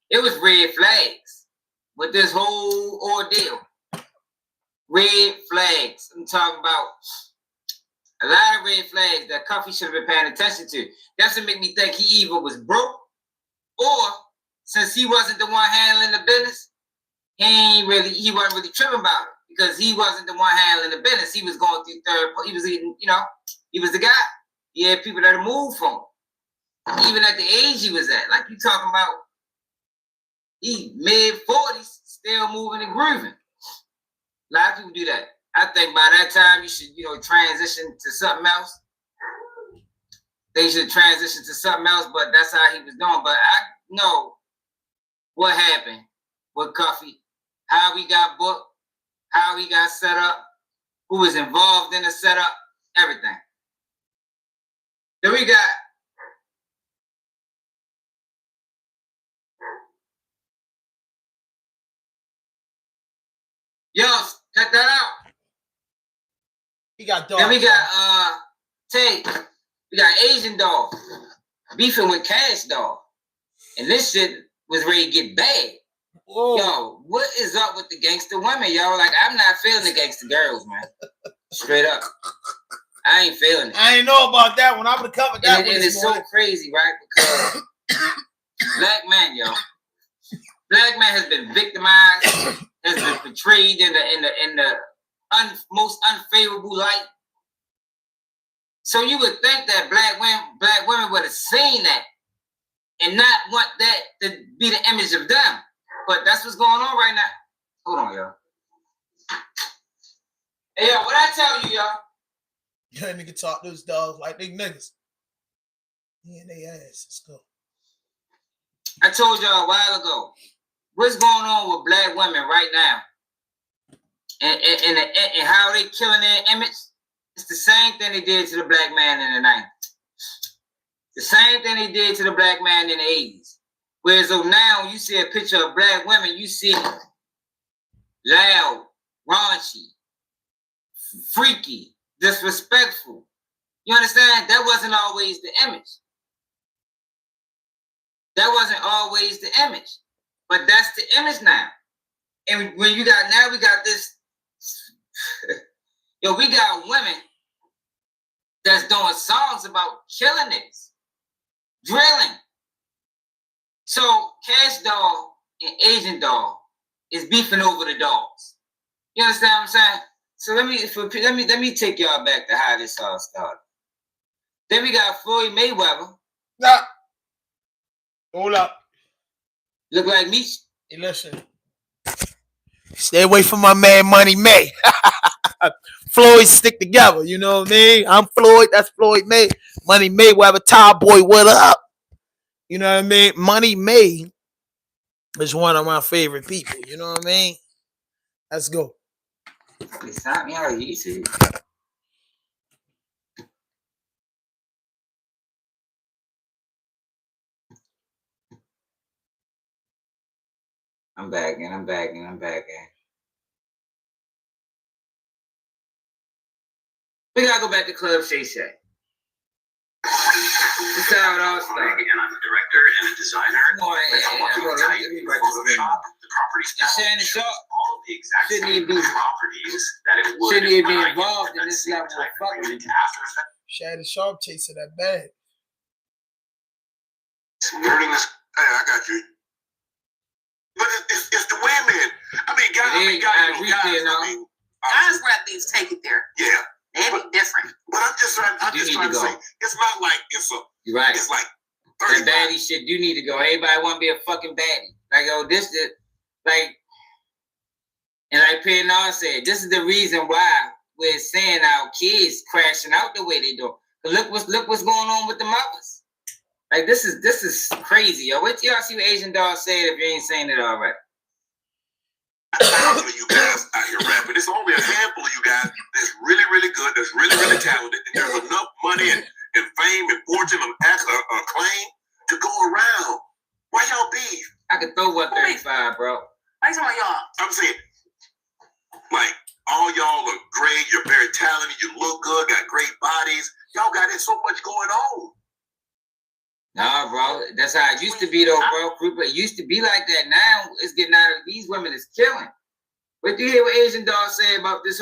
It was red flags with this whole ordeal. Red flags. I'm talking about a lot of red flags that Cuffy should have been paying attention to. That's what make me think he either was broke, or since he wasn't the one handling the business, he wasn't really tripping about it, because he wasn't the one handling the business. He was going through third. He was he was the guy. He had people that moved for him, even at the age he was at. Like you talking about, he mid-40s, still moving and grooving. A lot of people do that. I think by that time you should, transition to something else. They should transition to something else, but that's how he was doing. But I know what happened with Cuffy, how he got booked, how he got set up, who was involved in the setup, everything. Then we got cut that out. He got dog. Then we got Tay. We got Asian Dog beefing with Cash Dog. And this shit was ready to get bad. Yo, what is up with the gangster women, yo? Like, I'm not feeling the gangster girls, man. Straight up. I ain't feeling it. I ain't know about that one. I would have covered that one. And it's so crazy, right? Because black man, yo. Black man has been victimized, has been portrayed in the most unfavorable light. So you would think that black women would have seen that and not want that to be the image of them. But that's what's going on right now. Hold on, yo. Hey, yo, what I tell you, yo? Yeah, nigga talk those dogs like they niggas. Yeah, they ass. Let's go. I told y'all a while ago. What's going on with black women right now? And how they killing their image? It's the same thing they did to the black man in the 90s. The same thing they did to the black man in the 80s. Whereas so now you see a picture of black women, you see loud, raunchy, freaky, disrespectful. You understand? That wasn't always the image. That wasn't always the image. But that's the image now. And when we got this, yo, we got women that's doing songs about killing niggas, drilling. So Cash Doll and Asian Doll is beefing over the dogs. You understand what I'm saying? So let me take y'all back to how this all started. Then we got Floyd Mayweather. Nah. Hold up. Look like me. Hey, listen. Stay away from my man Money May. Floyd stick together, you know what I mean? I'm Floyd, that's Floyd May. Money Mayweather, Top Boy, what up? You know what I mean? Money May is one of my favorite people, you know what I mean? Let's go. Stop me on YouTube. I'm back in. We gotta go back to Club Shay Shay. This is how it all started. And I'm a director and a designer. Photoshop the properties. Shannon Sharp all of the exact same properties that it would. Shouldn't even be involved in this level of fucking. Shannon Sharp chasing that bag. Learning this. Hey, I got you. But it's the women. I mean, guys. Guys rap these take it there. Yeah. They be different. But I'm just trying to say, it's not like You're right. It's like that baddie shit. You need to go. Everybody want to be a fucking baddie. Like, oh, this is like, and like P&R said, this is the reason why we're seeing our kids crashing out the way they do. Look what's going on with the mothers. Like, this is crazy, yo. Wait till y'all see what Asian Doll said if you ain't saying it already. Thousands of you guys out here rapping. It's only a handful of you guys that's really, really good, that's really, really talented, and there's enough money and fame and fortune and acclaim to go around. Why y'all beef? I could throw 135, bro. I talking about y'all. I'm saying, like, all y'all are great. You're very talented. You look good. Got great bodies. Y'all got so much going on. Nah, bro. That's how it used to be, though, bro. It used to be like that. Now it's getting out of these women is killing. But do you hear what Asian Doll say about this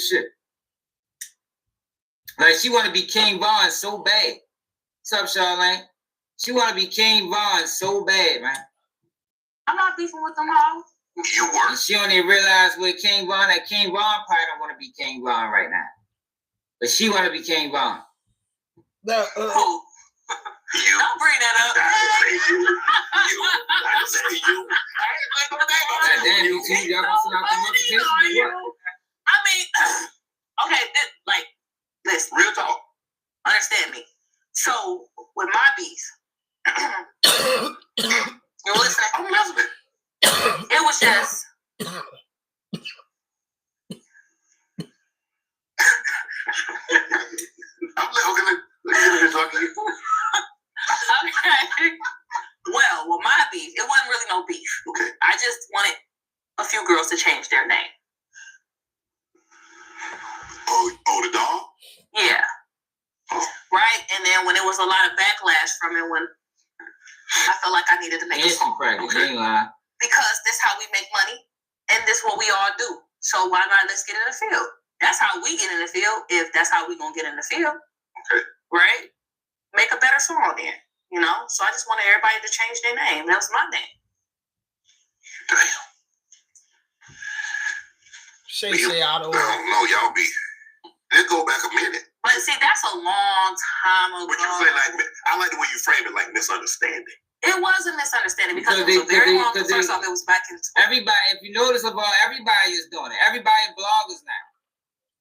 shit? Like, she want to be King Von so bad. What's up, Charlene? She want to be King Von so bad, man. I'm not beefing with them hoes. You were. And she don't even realize where King Von, that King Von probably don't want to be King Von right now. But she want to be King Von. Don't bring that up. Damn, you two, y'all gonna send out the notification. I mean, okay, listen. Real talk. Understand me. So, with my beef, you listening? I'm listening. It was just. Okay. Well, with my beef, it wasn't really no beef. Okay. I just wanted a few girls to change their name. Oh, the dog? Yeah. Right? And then when it was a lot of backlash from it, when I felt like I needed to make a song. Okay. Because how we make money, and this is what we all do. So why not let's get in the field? That's how we get in the field. If that's how we gonna get in the field, Okay. right? Make a better song then, you know. So I just wanted everybody to change their name. That was my name. Damn. Say out of I don't know, y'all be. It go back a minute. But see, that's a long time ago. But you say like, I like the way you frame it, like misunderstanding. It was a misunderstanding because it was a very long. First off, it was back in. Everybody, if you notice, everybody is doing it. Everybody bloggers now.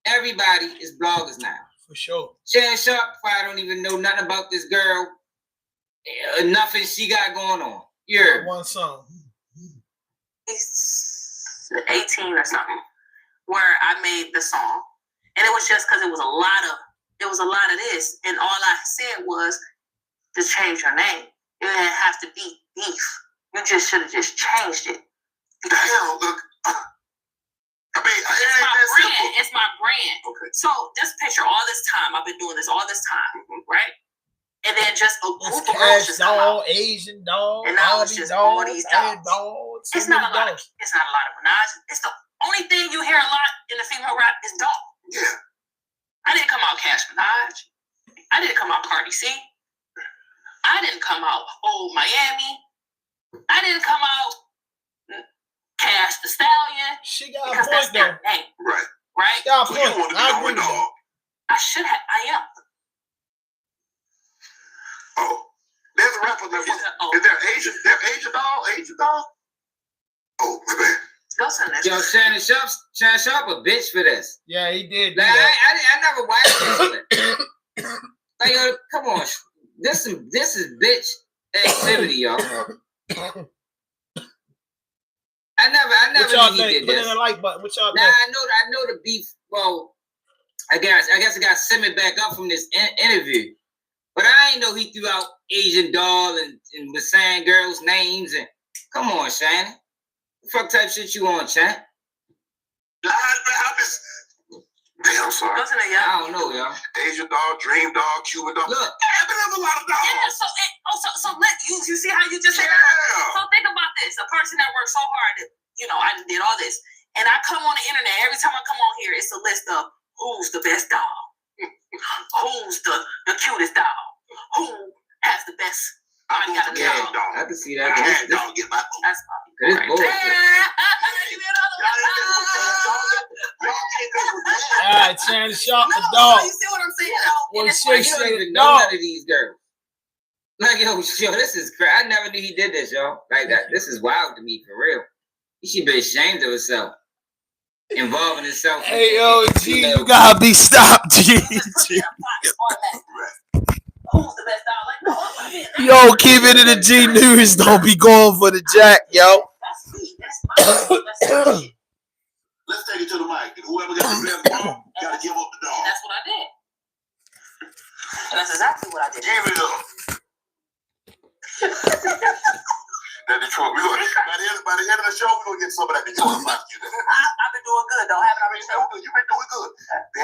Everybody is bloggers now. For sure. Shannon Sharp, I don't even know nothing about this girl. Nothing she got going on. Yeah. One song. He's 18 or something, where I made the song, and it was just because it was a lot of this, and all I said was to change your name. It didn't have to be beef. You just should have just changed it. Damn, look. I mean, It's my brand. Okay. So just picture all this time. I've been doing this all this time, right? And then just a group of girls just come out. Asian dog, and now it's just all these dogs. It's not a lot. It's not a lot of menage. It's the only thing you hear a lot in the female rap is dog. Yeah. I didn't come out Cash Minaj. I didn't come out Cardi C. I didn't come out Old Miami. I didn't come out Cash the Stallion. She got because a point though. Right. Right? She got a So point. you want to be I on agree with dog. that. I should have. I am. Oh, there's a rapper that was. Is there Asian? There Asian dog? Asian dog? Oh, my bad. Go to the next. Yo, Shannon Sharp a bitch for this. Yeah, he did. Like, I never watched this. Like, yo, come on. This is bitch activity, y'all. I never knew he did Put this. in a like button. What y'all Nah, think? I know the beef. Well, I guess it got simmered back up from this interview. But I ain't know he threw out Asian doll and was saying girls' names and come on, Shannon. What fuck type shit you on, Chan? Damn, I'm sorry. I don't know, y'all. Asian dog, dream dog, Cuban dog. Look. There's a lot of dogs. Yeah, so let you see how you just said that? So think about this. A person that works so hard, I did all this. And I come on the internet, every time I come on here, it's a list of who's the best dog, who's the cutest dog, who has the best body out of the dog. I can see that. Dog, get my That's It's bullshit. All right, Shannon Sharp, the dog. You see what I'm saying? Well, You don't even know none of these girls. Like, yo, this is crazy. I never knew he did this, y'all. Like that. This is wild to me, for real. He should be ashamed of himself. Involving himself. Hey, yo, G, you gotta be stopped, G. Yo, keep it in the G News. Don't be going for the jack, yo. Let's take it to the mic. And whoever got the best dog, got to give up the dog. That's what I did. That's exactly what I did. Give it up. That Detroit. By the end of the show, we're going to get some of that Detroit like you. I've been doing good, though. Haven't I been doing good? You've been doing good.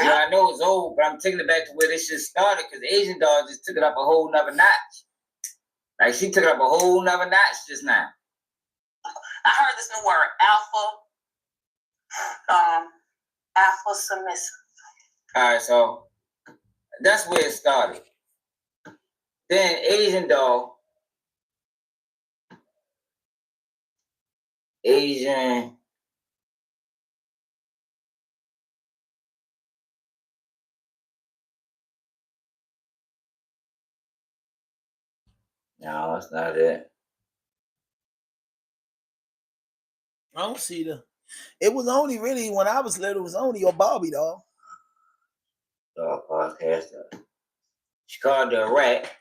Yeah, I know it's old, but I'm taking it back to where this shit started because Asian dog just took it up a whole nother notch. Like, she took it up a whole nother notch just now. I heard this new word, alpha submissive. All right, so that's where it started. Then Asian dog, No, that's not it. I don't see the. It was only really when I was little. It was only your Bobby dog. Dog podcaster. She called her a rat.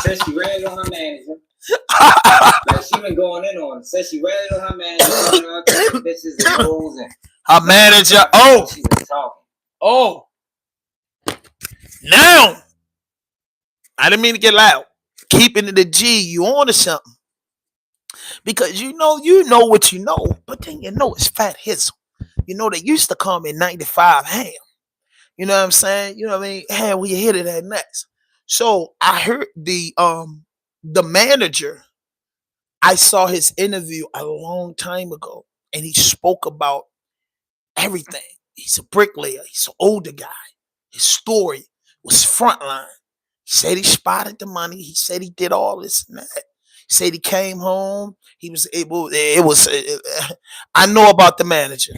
Said she read on her manager. Like she been going in on it. Said she read on her manager. All kinds of bitches and hoes and Her manager. Oh. she was talking. Oh. Now. I didn't mean to get loud. Keeping it the G, you on to something. Because you know what you know, but then you know it's Fat Hizzle. You know they used to call me 95 Ham. You know what I'm saying? You know what I mean? Ham, when you hit it at next. So I heard the manager. I saw his interview a long time ago, and he spoke about everything. He's a bricklayer. He's an older guy. His story was frontline. He said he spotted the money. He said he did all this and that. He said he came home. He was able. I know about the manager.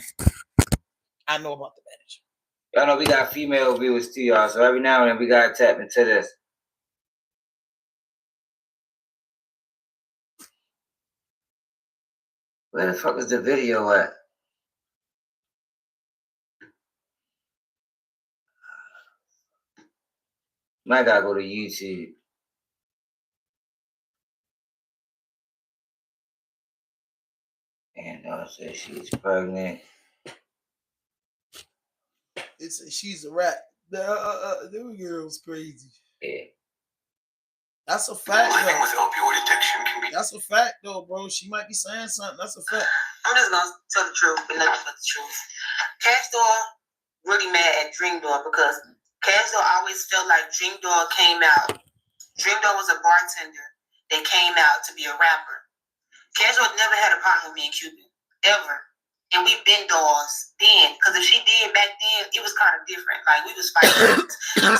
I know about the manager. Y'all know we got female viewers too, y'all. So every now and then we gotta tap into this. Where the fuck is the video at? Might gotta go to YouTube. And said she's pregnant. She's a rat. The girl's crazy. Yeah. That's a fact, though. That's a fact, though, bro. She might be saying something. That's a fact. I'm just gonna tell the truth and nothing but the truth. Cash Doll really mad at Dream Doll because Cash Doll always felt like Dream Doll came out. Dream Doll was a bartender that came out to be a rapper. Cash Doll never had a problem with me and Cuban, ever. And we've been dolls then, because if she did back then, it was kind of different. Like, we was fighting.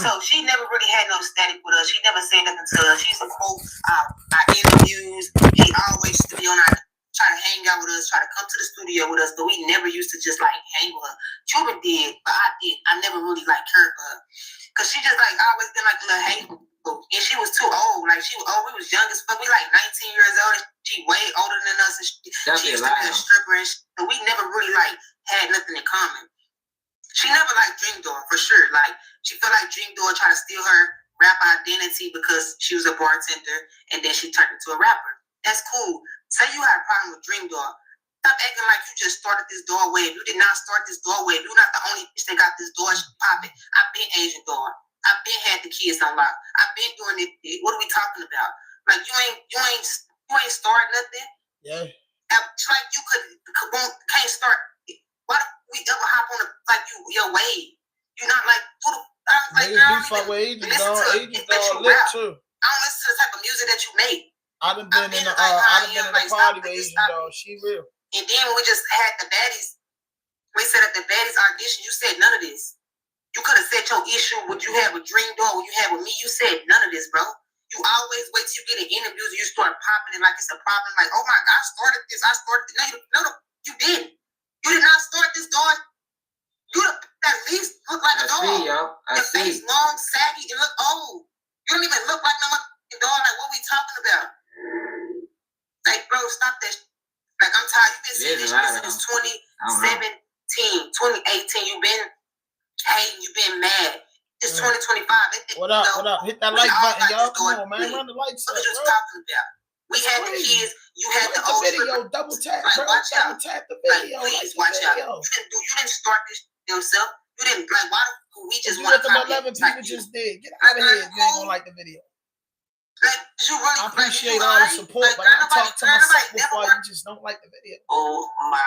So she never really had no static with us. She never said nothing to us. She used to quote our interviews. She always used to be on our, try to hang out with us, try to come to the studio with us, but we never used to just, like, hang with her. Cuban did, but I did. I never really, like, cared for her. Because she just, like, always been, like, a little hate. And she was too old. Like, she was old. We was young as fuck. We, like, 19 years old. She way older than us. And she used to be a stripper. And we never really, like, had nothing in common. She never liked Dream Doll, for sure. Like, she felt like Dream Doll tried to steal her rap identity because she was a bartender. And then she turned into a rapper. That's cool. Say you had a problem with Dream Doll. Stop acting like you just started this doll wave. You did not start this doll wave. You're not the only bitch that got this doll popping. I've been Asian Doll. I've been had the kids on lock. I've been doing it. What are we talking about? Like, you ain't started nothing. Yeah. Like, you can't start. Why do we ever hop on your wave? You're not like, I don't listen to the type of music that you make. I've been in the party with Asian Doll. She real. And then when we just had the baddies, we said at the baddies audition, you said none of this. You could have said your issue, what you had with Dream Doll, what you had with me. You said none of this, bro. You always wait till you get in interviews and you start popping it like it's a problem. Like, oh my God, I started this. No, you didn't. You did not start this, dog. You at least look like a dog. Your face long, saggy, and look old. You don't even look like no motherfucking dog. Like, what we talking about? Like, bro, stop that. Like, I'm tired. You've been saying this shit since 2017, 2018. You've been hating, you've been mad. It's 2025. What up? Hit that like button, y'all. Come on, man. Run the lights up, bro. Talking about. We had the kids. You had the old video. Double tap, bro. Watch out. Double tap the video. Please watch out. You didn't start this yourself. You didn't, like, why do we just want to 11 people just did. Get out of here if you ain't gonna like the video. Like, I appreciate all the support, but I talked to myself before. You just don't like the video. Oh my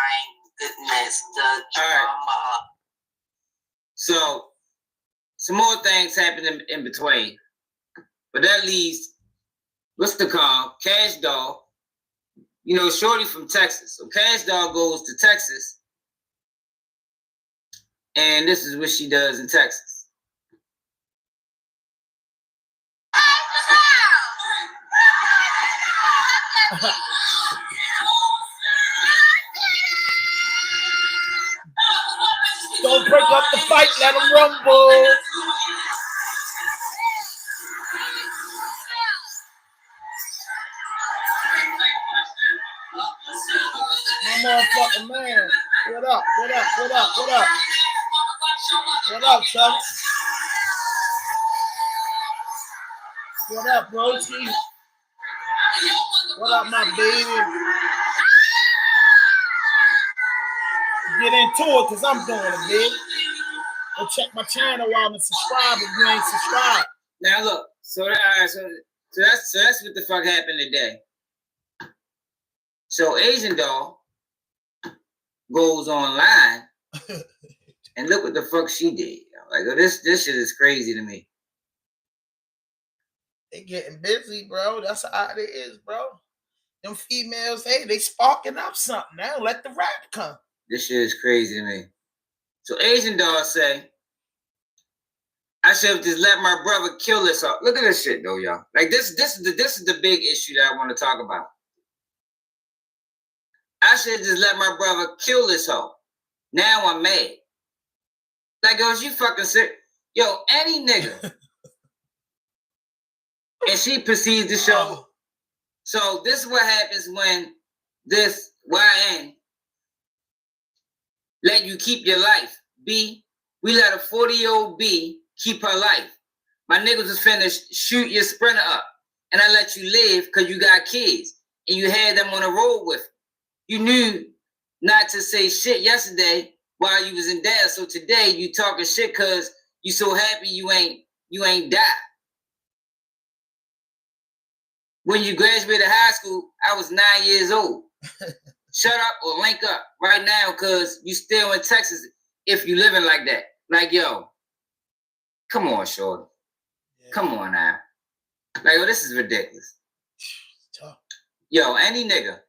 goodness, the drama. So, some more things happened in between. But that leaves, what's the call? Cash Doll. You know, Shorty from Texas. So Cash Doll goes to Texas. And this is what she does in Texas. Don't break up the fight, let them rumble. My motherfucking man. What up? What up, Chuck? What up, broski? What up, my baby? Get into it, because I'm doing it, baby. Go check my channel out and subscribe if you ain't subscribed. Now look, so that's what the fuck happened today. So Asian Doll goes online and look what the fuck she did. Like, oh, this shit is crazy to me. They getting busy, bro. That's how it is, bro. Them females, hey, they sparking up something now. Let the rap come. This shit is crazy to me. So Asian dog say, I should have just let my brother kill this up. Look at this shit though, y'all. Like this is the big issue that I want to talk about. I should have just let my brother kill this hoe. Now I'm mad. Like, yo, you fucking sick. Yo, any nigga. And she proceeds to show. So this is what happens when this YN let you keep your life. B, we let a 40-year-old B keep her life. My niggas was finished shoot your Sprinter up. And I let you live because you got kids. And you had them on the road with you. You knew not to say shit yesterday while you was in there. So today you talking shit because you so happy you ain't died. When you graduated high school, I was 9 years old. Shut up or link up right now because you still in Texas if you living like that. Like, yo, come on, shorty. Yeah. Come on now. Like, yo, this is ridiculous. Yo, any nigga.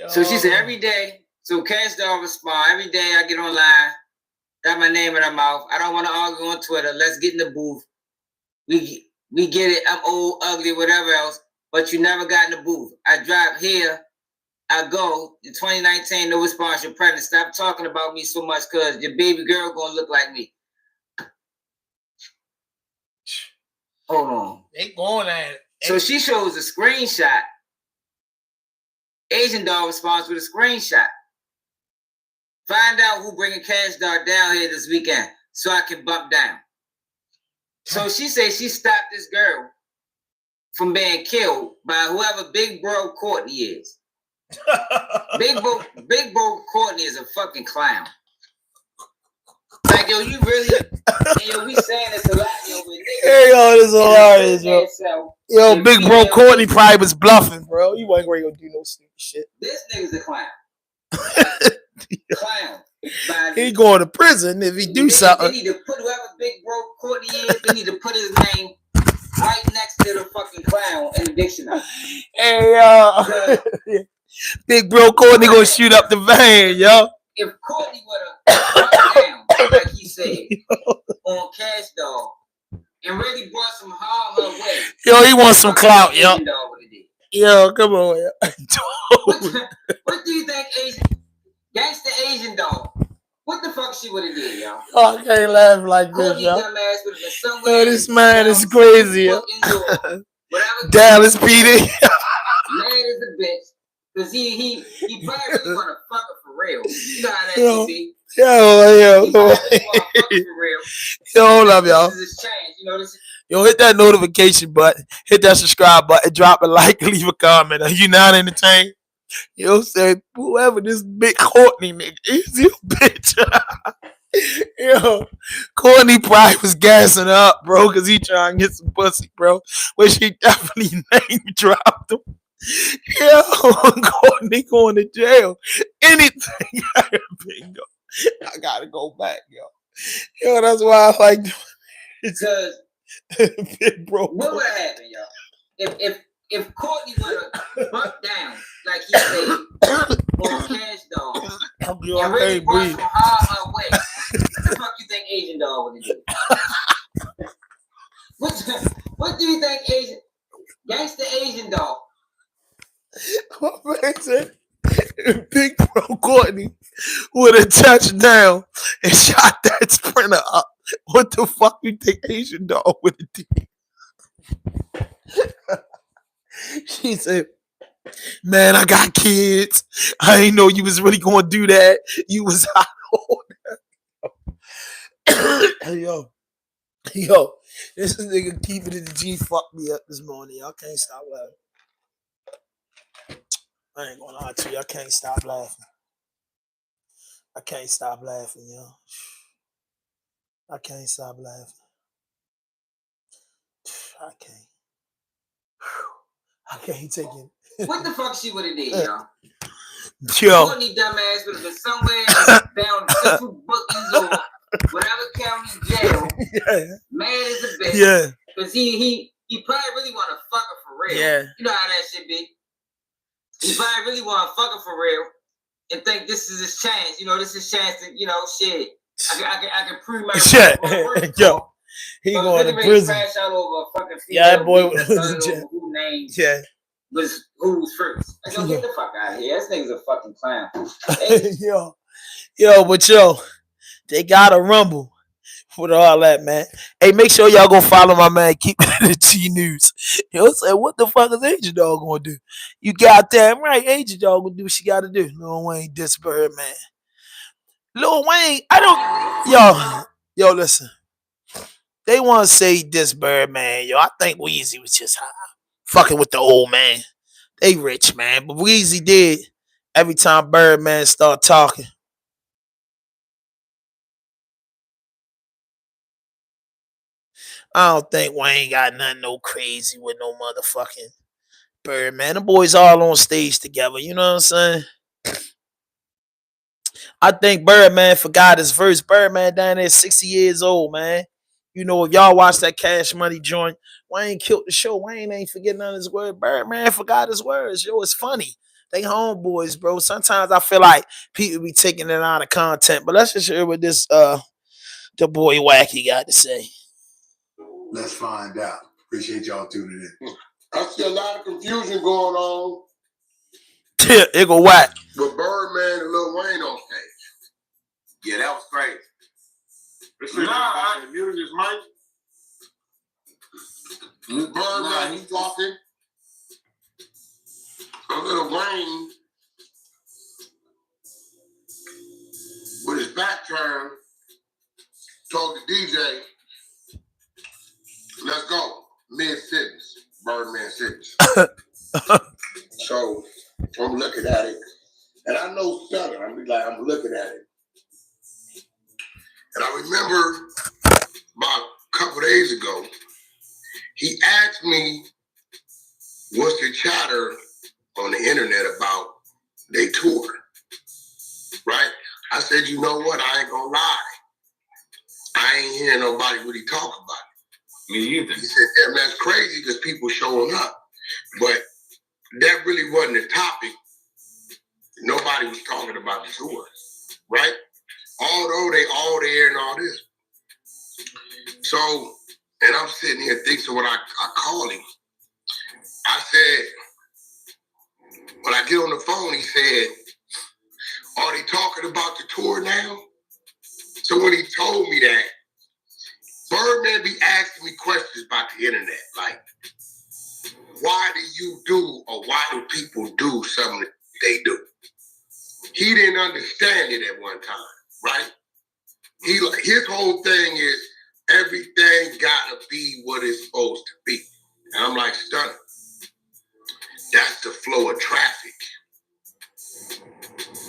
So she said every day, so Cash Dog respond, every day I get online, got my name in her mouth. I don't want to argue on Twitter. Let's get in the booth. We get it. I'm old, ugly, whatever else, but you never got in the booth. I drive here. I go. In 2019, no response. You're pregnant. Stop talking about me so much because your baby girl going to look like me. Hold on. They going at it. So she shows a screenshot. Asian Dog responds with a screenshot. Find out who bringing Cash Dog down here this weekend so I can bump down. So she says she stopped this girl from being killed by whoever Big Bro Courtney is. Big Bro Courtney is a fucking clown. Like, yo, you really, and yo, we saying this a lot, yo. Hey, yo, this is hilarious, yo. Yo, Big Bro Courtney probably was bluffing, bro. You ain't gonna do no stupid shit. This nigga's a clown. Clown. He going to prison if he do something. They need to put whoever Big Bro Courtney is, they need to put his name right next to the fucking clown in the dictionary. Hey, yo. Big Bro Courtney gonna shoot up the van, yo. If Courtney would have down, like he said, on Cash Dog, and really brought some harm her way. Yo, he wants some clout, yo. Yo, come on, yo. What do you think Gangsta Asian Dog, what the fuck she would have did, y'all? Oh, I can't laugh like this, yo. Yo, this man is crazy, yo. Dallas PD. Mad as a bitch. Cause he probably really wanna fuck her for real. You know how that be. Yo. Yo, hold up, y'all. This is his chance, you know this. Yo, hit that notification button, hit that subscribe button, drop a like, leave a comment. Are you not entertained? Yo, say whoever this big Courtney nigga is, you bitch. Yo, Courtney probably was gassing up, bro, because he trying to get some pussy, bro. But she definitely name dropped him. Yo, Courtney going to jail. Anything I gotta go back, yo. Yo, that's why I like doing it. Because Big Bro. What would have happened, y'all? If Courtney would have bucked down, like he said, on Cash Dog, and really brought some harm her way, what the fuck you think Asian Dog would have did? What do you think Gangsta Asian Dog? My man said Big Bro Courtney would have touched down and shot that Sprinter up. What the fuck you think Asian Dog would have did? She said, man, I got kids. I ain't know you was really going to do that. You was hot on that. Yo, this nigga keeping it the G fucked me up this morning. Y'all can't stop laughing. I ain't gonna lie to you. I can't stop laughing. I can't stop laughing, yo. I can't stop laughing. I can't take it. What the fuck she would have did, y'all? Yo. Courtney dumbass would have been somewhere down Central Bookings or whatever county jail. Yeah. Mad as a bitch. Yeah. Because he He probably really want to fuck her for real. Yeah. You know how that shit be. He probably really want to fuck her for real and think this is his chance. You know, this is his chance to, you know, shit. I can prove my Shit. Yo, he going to prison. Crash out over a fucking Yeah, that boy was was in jail. who named Yeah. who was first. Like, yo, get the fuck out of here. This nigga's a fucking clown. yo, but they got a rumble with all that, man. Hey, make sure y'all go follow my man. Keep it in the T News. Say, what the fuck is Agent Dog gonna do? You got that right. Agent Dog gonna do what she got to do. Lil Wayne diss Birdman. Lil Wayne, yo, listen. They want to say this Birdman, yo. I think Weezy was just fucking with the old man. They rich, man. But Weezy did every time Birdman start talking. I don't think Wayne got nothing no crazy with no motherfucking Birdman. The boys all on stage together. You know what I'm saying? I think Birdman forgot his verse. Birdman down there 60 years old, man. You know, if y'all watch that Cash Money joint, Wayne killed the show. Wayne ain't forgetting none of his words. Birdman forgot his words. Yo, it's funny. They homeboys, bro. Sometimes I feel like people be taking it out of content. But let's just hear what this the boy Wacky got to say. Let's find out. Appreciate y'all tuning in. I see a lot of confusion going on. It go whack. With Birdman and Lil Wayne on stage. Yeah, that was crazy. I muted his mic. Birdman, he's talking. Lil Wayne, with his back turned, told the DJ, let's go. Mid-sentence. Birdman sentence. So I'm looking at it. And I know Southern. I'm looking at it. And I remember about a couple days ago, he asked me, what's the chatter on the internet about their tour? Right? I said, you know what? I ain't gonna lie. I ain't hearing nobody really talk about it. Me either. He said, yeah, that's crazy because people showing up. But that really wasn't the topic. Nobody was talking about the tour, right? Although they all there and all this. So, and I'm sitting here thinking, so when I called him, I said, when I get on the phone, he said, are they talking about the tour now? So when he told me that, Birdman be asking me questions about the internet, like, why do you do or why do people do something that they do? He didn't understand it at one time, right? His whole thing is everything gotta be what it's supposed to be. And I'm like, Stunner, that's the flow of traffic.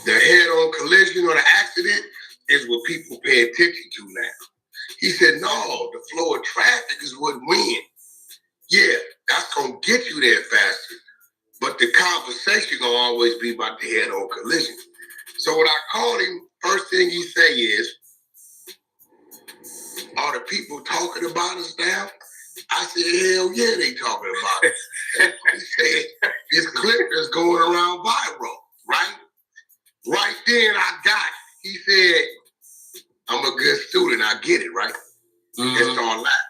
The head-on collision or the accident is what people pay attention to now. He said, no, the flow of traffic is what wins. Yeah, that's gonna get you there faster. But the conversation gonna always be about the head-on collision. So when I called him, first thing he say is, are the people talking about us now? I said, hell yeah, they talking about it. And he said, this clip is going around viral, right? Right then I got it. He said, I'm a good student, I get it, right? Mm-hmm. It's all that.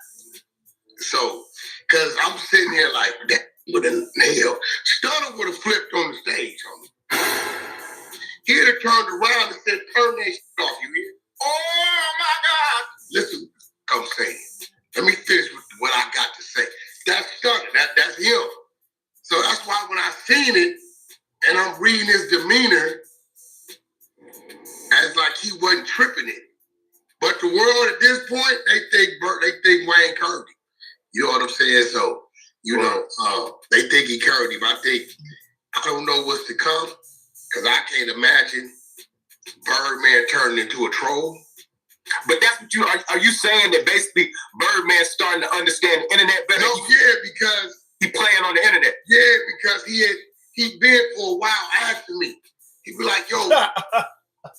So, cause I'm sitting here like, that would have hell. Stunner would have flipped on the stage on me. He'd have turned around and said, turn that shit off, you hear? Oh my God. Listen, I'm saying. Let me finish with what I got to say. That's Stunner. That's him. So that's why when I seen it and I'm reading his demeanor, as like he wasn't tripping it. But the world at this point, they think Wayne curved him. You know what I'm saying? So, you know, they think he curved him. I don't know what's to come, because I can't imagine Birdman turning into a troll. But that's what are you saying that basically Birdman's starting to understand the internet better? No, yeah, because he playing on the internet. Yeah, because he been for a while asking me. He'd be like, yo,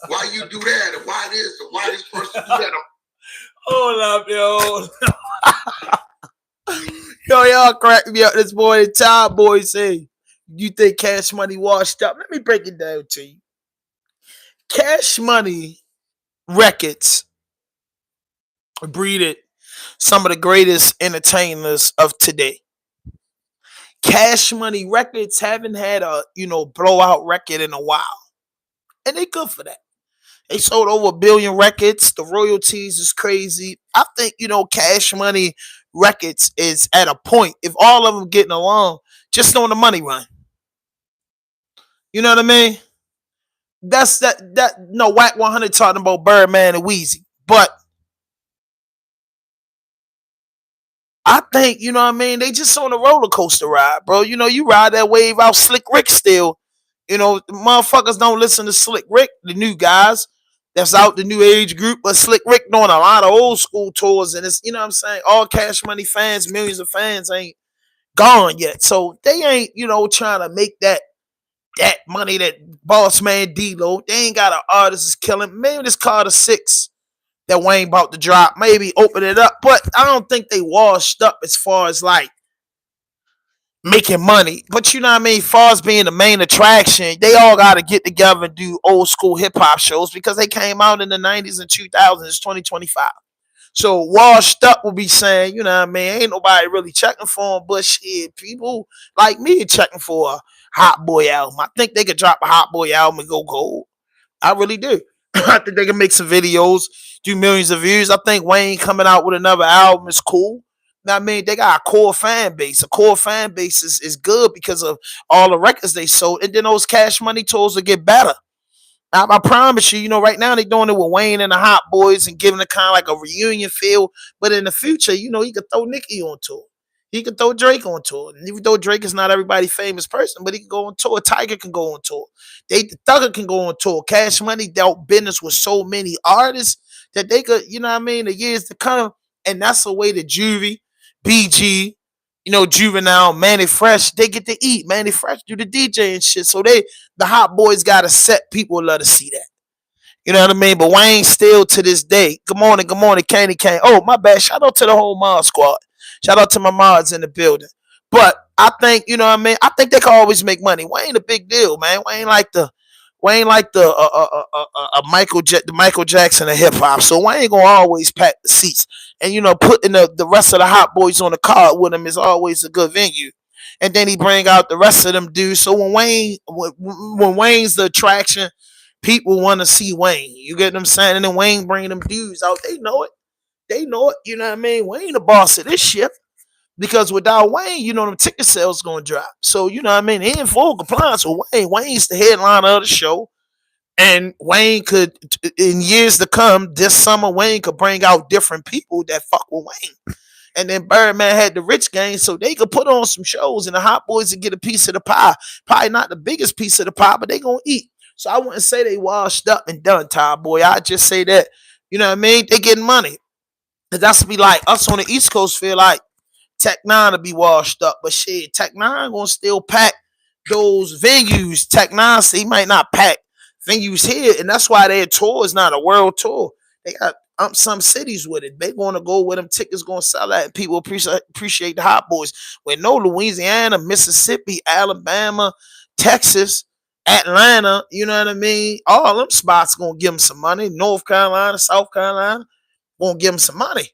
why you do that? And why this? And why this person do that? Hold up, yo. Yo, y'all crack me up this morning. Time boy say, you think Cash Money washed up? Let me break it down to you. Cash Money Records breeded some of the greatest entertainers of today. Cash Money Records haven't had a blowout record in a while, and they good for that. They sold over 1 billion records. The royalties is crazy. I think Cash Money Records is at a point. If all of them getting along, just on the money run. You know what I mean? That's no Whack 100 talking about Birdman and Weezy, but I think, you know what I mean, they just on a roller coaster ride, bro. You ride that wave out. Slick Rick still. Motherfuckers don't listen to Slick Rick, the new guys that's out, the new age group, but Slick Rick doing a lot of old school tours, and it's, you know what I'm saying, all Cash Money fans, millions of fans ain't gone yet. So they ain't, trying to make that money that Boss Man D-Lo. They ain't got an artist is killing. Maybe this Carter 6 that Wayne about to drop, maybe open it up. But I don't think they washed up as far as like making money. But you know what I mean? As far as being the main attraction, they all got to get together and do old school hip hop shows because they came out in the 90s and 2000s. It's 2025. So washed up will be saying, you know what I mean? Ain't nobody really checking for them, but shit, people like me checking for a Hot Boy album. I think they could drop a Hot Boy album and go gold. I really do. I think they can make some videos, do millions of views. I think Wayne coming out with another album is cool. Now, I mean, they got a core fan base. A core fan base is good because of all the records they sold. And then those Cash Money tours will get better. I promise you, right now they're doing it with Wayne and the Hot Boys and giving it kind of like a reunion feel. But in the future, he could throw Nicki on tour. He could throw Drake on tour. And even though Drake is not everybody's famous person, but he can go on tour. Tiger can go on tour. Thugger can go on tour. Cash Money dealt business with so many artists that they could, you know what I mean, the years to come. And that's the way that Juvie, BG, Juvenile, Manny Fresh, they get to eat. Manny Fresh do the DJ and shit. So the Hot Boys got a set. People love to see that. You know what I mean? But Wayne still to this day. Good morning, Candy Cane. Oh, my bad. Shout out to the whole mod squad. Shout out to my mods in the building. But I think, you know what I mean? I think they can always make money. Wayne a big deal, man. Wayne like the Michael Jackson of hip hop. So Wayne gonna always pack the seats. And putting the rest of the Hot Boys on the card with him is always a good venue. And then he bring out the rest of them dudes. So when Wayne's the attraction, people want to see Wayne. You get what I'm saying? And then Wayne bring them dudes out. They know it. They know it. You know what I mean? Wayne the boss of this shit. Because without Wayne, them ticket sales gonna drop. So you know what I mean? He in full compliance with Wayne. Wayne's the headliner of the show. And Wayne could, in years to come, this summer, Wayne could bring out different people that fuck with Wayne. And then Birdman had the rich gang, so they could put on some shows and the Hot Boys would get a piece of the pie. Probably not the biggest piece of the pie, but they gonna eat. So I wouldn't say they washed up and done, Ty Boy. I just say that, you know what I mean? They getting money. And that's to be like us on the East Coast feel like Tech Nine to be washed up, but shit, Tech Nine gonna still pack those venues. Tech Nine, so he might not pack venues here, and that's why their tour is not a world tour. They got some cities with it. They gonna go where them tickets gonna sell at, and people appreciate the Hot Boys. With no Louisiana, Mississippi, Alabama, Texas, Atlanta, you know what I mean? All them spots gonna give them some money. North Carolina, South Carolina, gonna give them some money.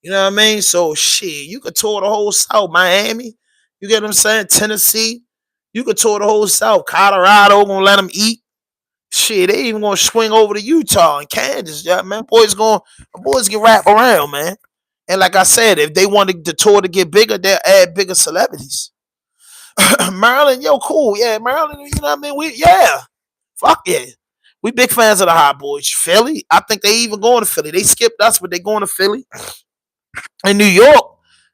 You know what I mean? So shit, you could tour the whole South, Miami. You get what I'm saying? Tennessee. You could tour the whole South. Colorado gonna let them eat. Shit, they even gonna swing over to Utah and Kansas. Yeah, man. Boys can rap around, man. And like I said, if they wanted the tour to get bigger, they'll add bigger celebrities. Maryland, yo, cool. Yeah, Maryland, you know what I mean? Fuck yeah. We big fans of the Hot Boys. Philly, I think they even going to Philly. They skipped us, but they going to Philly. In New York,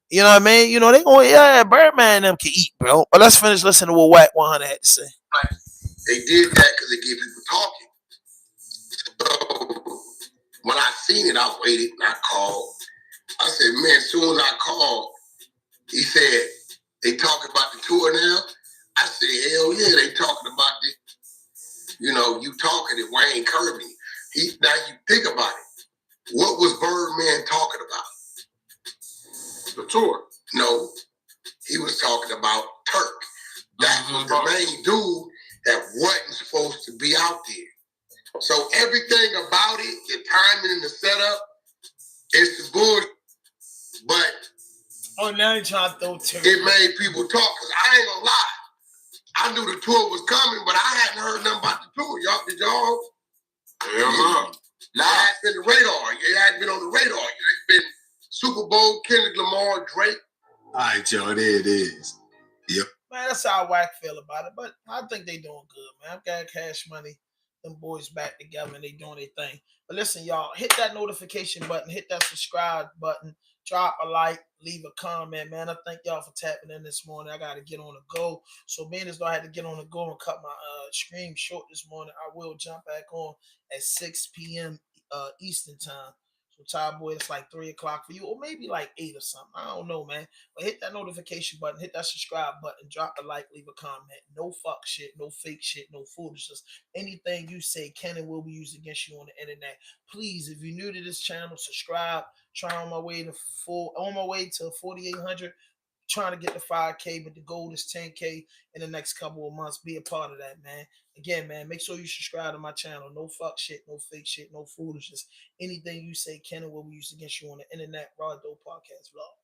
you know what I mean? They going, yeah, Birdman and them can eat, bro. But let's finish listening to what Whack 100 had to say. They did that because they get people talking. So when I seen it, I waited and I called. I said, man, as soon as I called, he said, they talking about the tour now? I said, hell yeah, they talking about this. You talking at Wayne Kirby. Now you think about it. What was Birdman talking about? The tour. No, he was talking about Turk. That was the main dude that wasn't supposed to be out there. So everything about it, the timing and the setup, it's the bullshit. But now you're trying to throw Turk. It made people talk, because I ain't gonna lie. I knew the tour was coming, but I hadn't heard nothing about the tour. Y'all, did y'all? Hell no. It hadn't been the radar. It hadn't been on the radar. It's been Super Bowl, Kendrick Lamar, Drake. All right, y'all, there it is. Yep. Man, that's how Wack feel about it. But I think they doing good, man. I've got Cash Money. Them boys back together and they doing their thing. But listen, y'all, hit that notification button, hit that subscribe button, drop a like, leave a comment, man. I thank y'all for tapping in this morning. I got to get on the go. So being as though I had to get on the go and cut my stream short this morning, I will jump back on at 6 p.m. Eastern time. So Ty Boy, it's like 3 o'clock for you, or maybe like 8 or something. I don't know, man. But hit that notification button, hit that subscribe button, drop a like, leave a comment. No fuck shit, no fake shit, no foolishness. Anything you say can and will be used against you on the internet. Please, if you're new to this channel, subscribe. Try on my way to 4,800. Trying to get the 5K, but the goal is 10K in the next couple of months. Be a part of that, man. Again, man, make sure you subscribe to my channel. No fuck shit, no fake shit, no foolishness. Anything you say can and will be used against you on the internet. Raw Dope Podcast Vlog.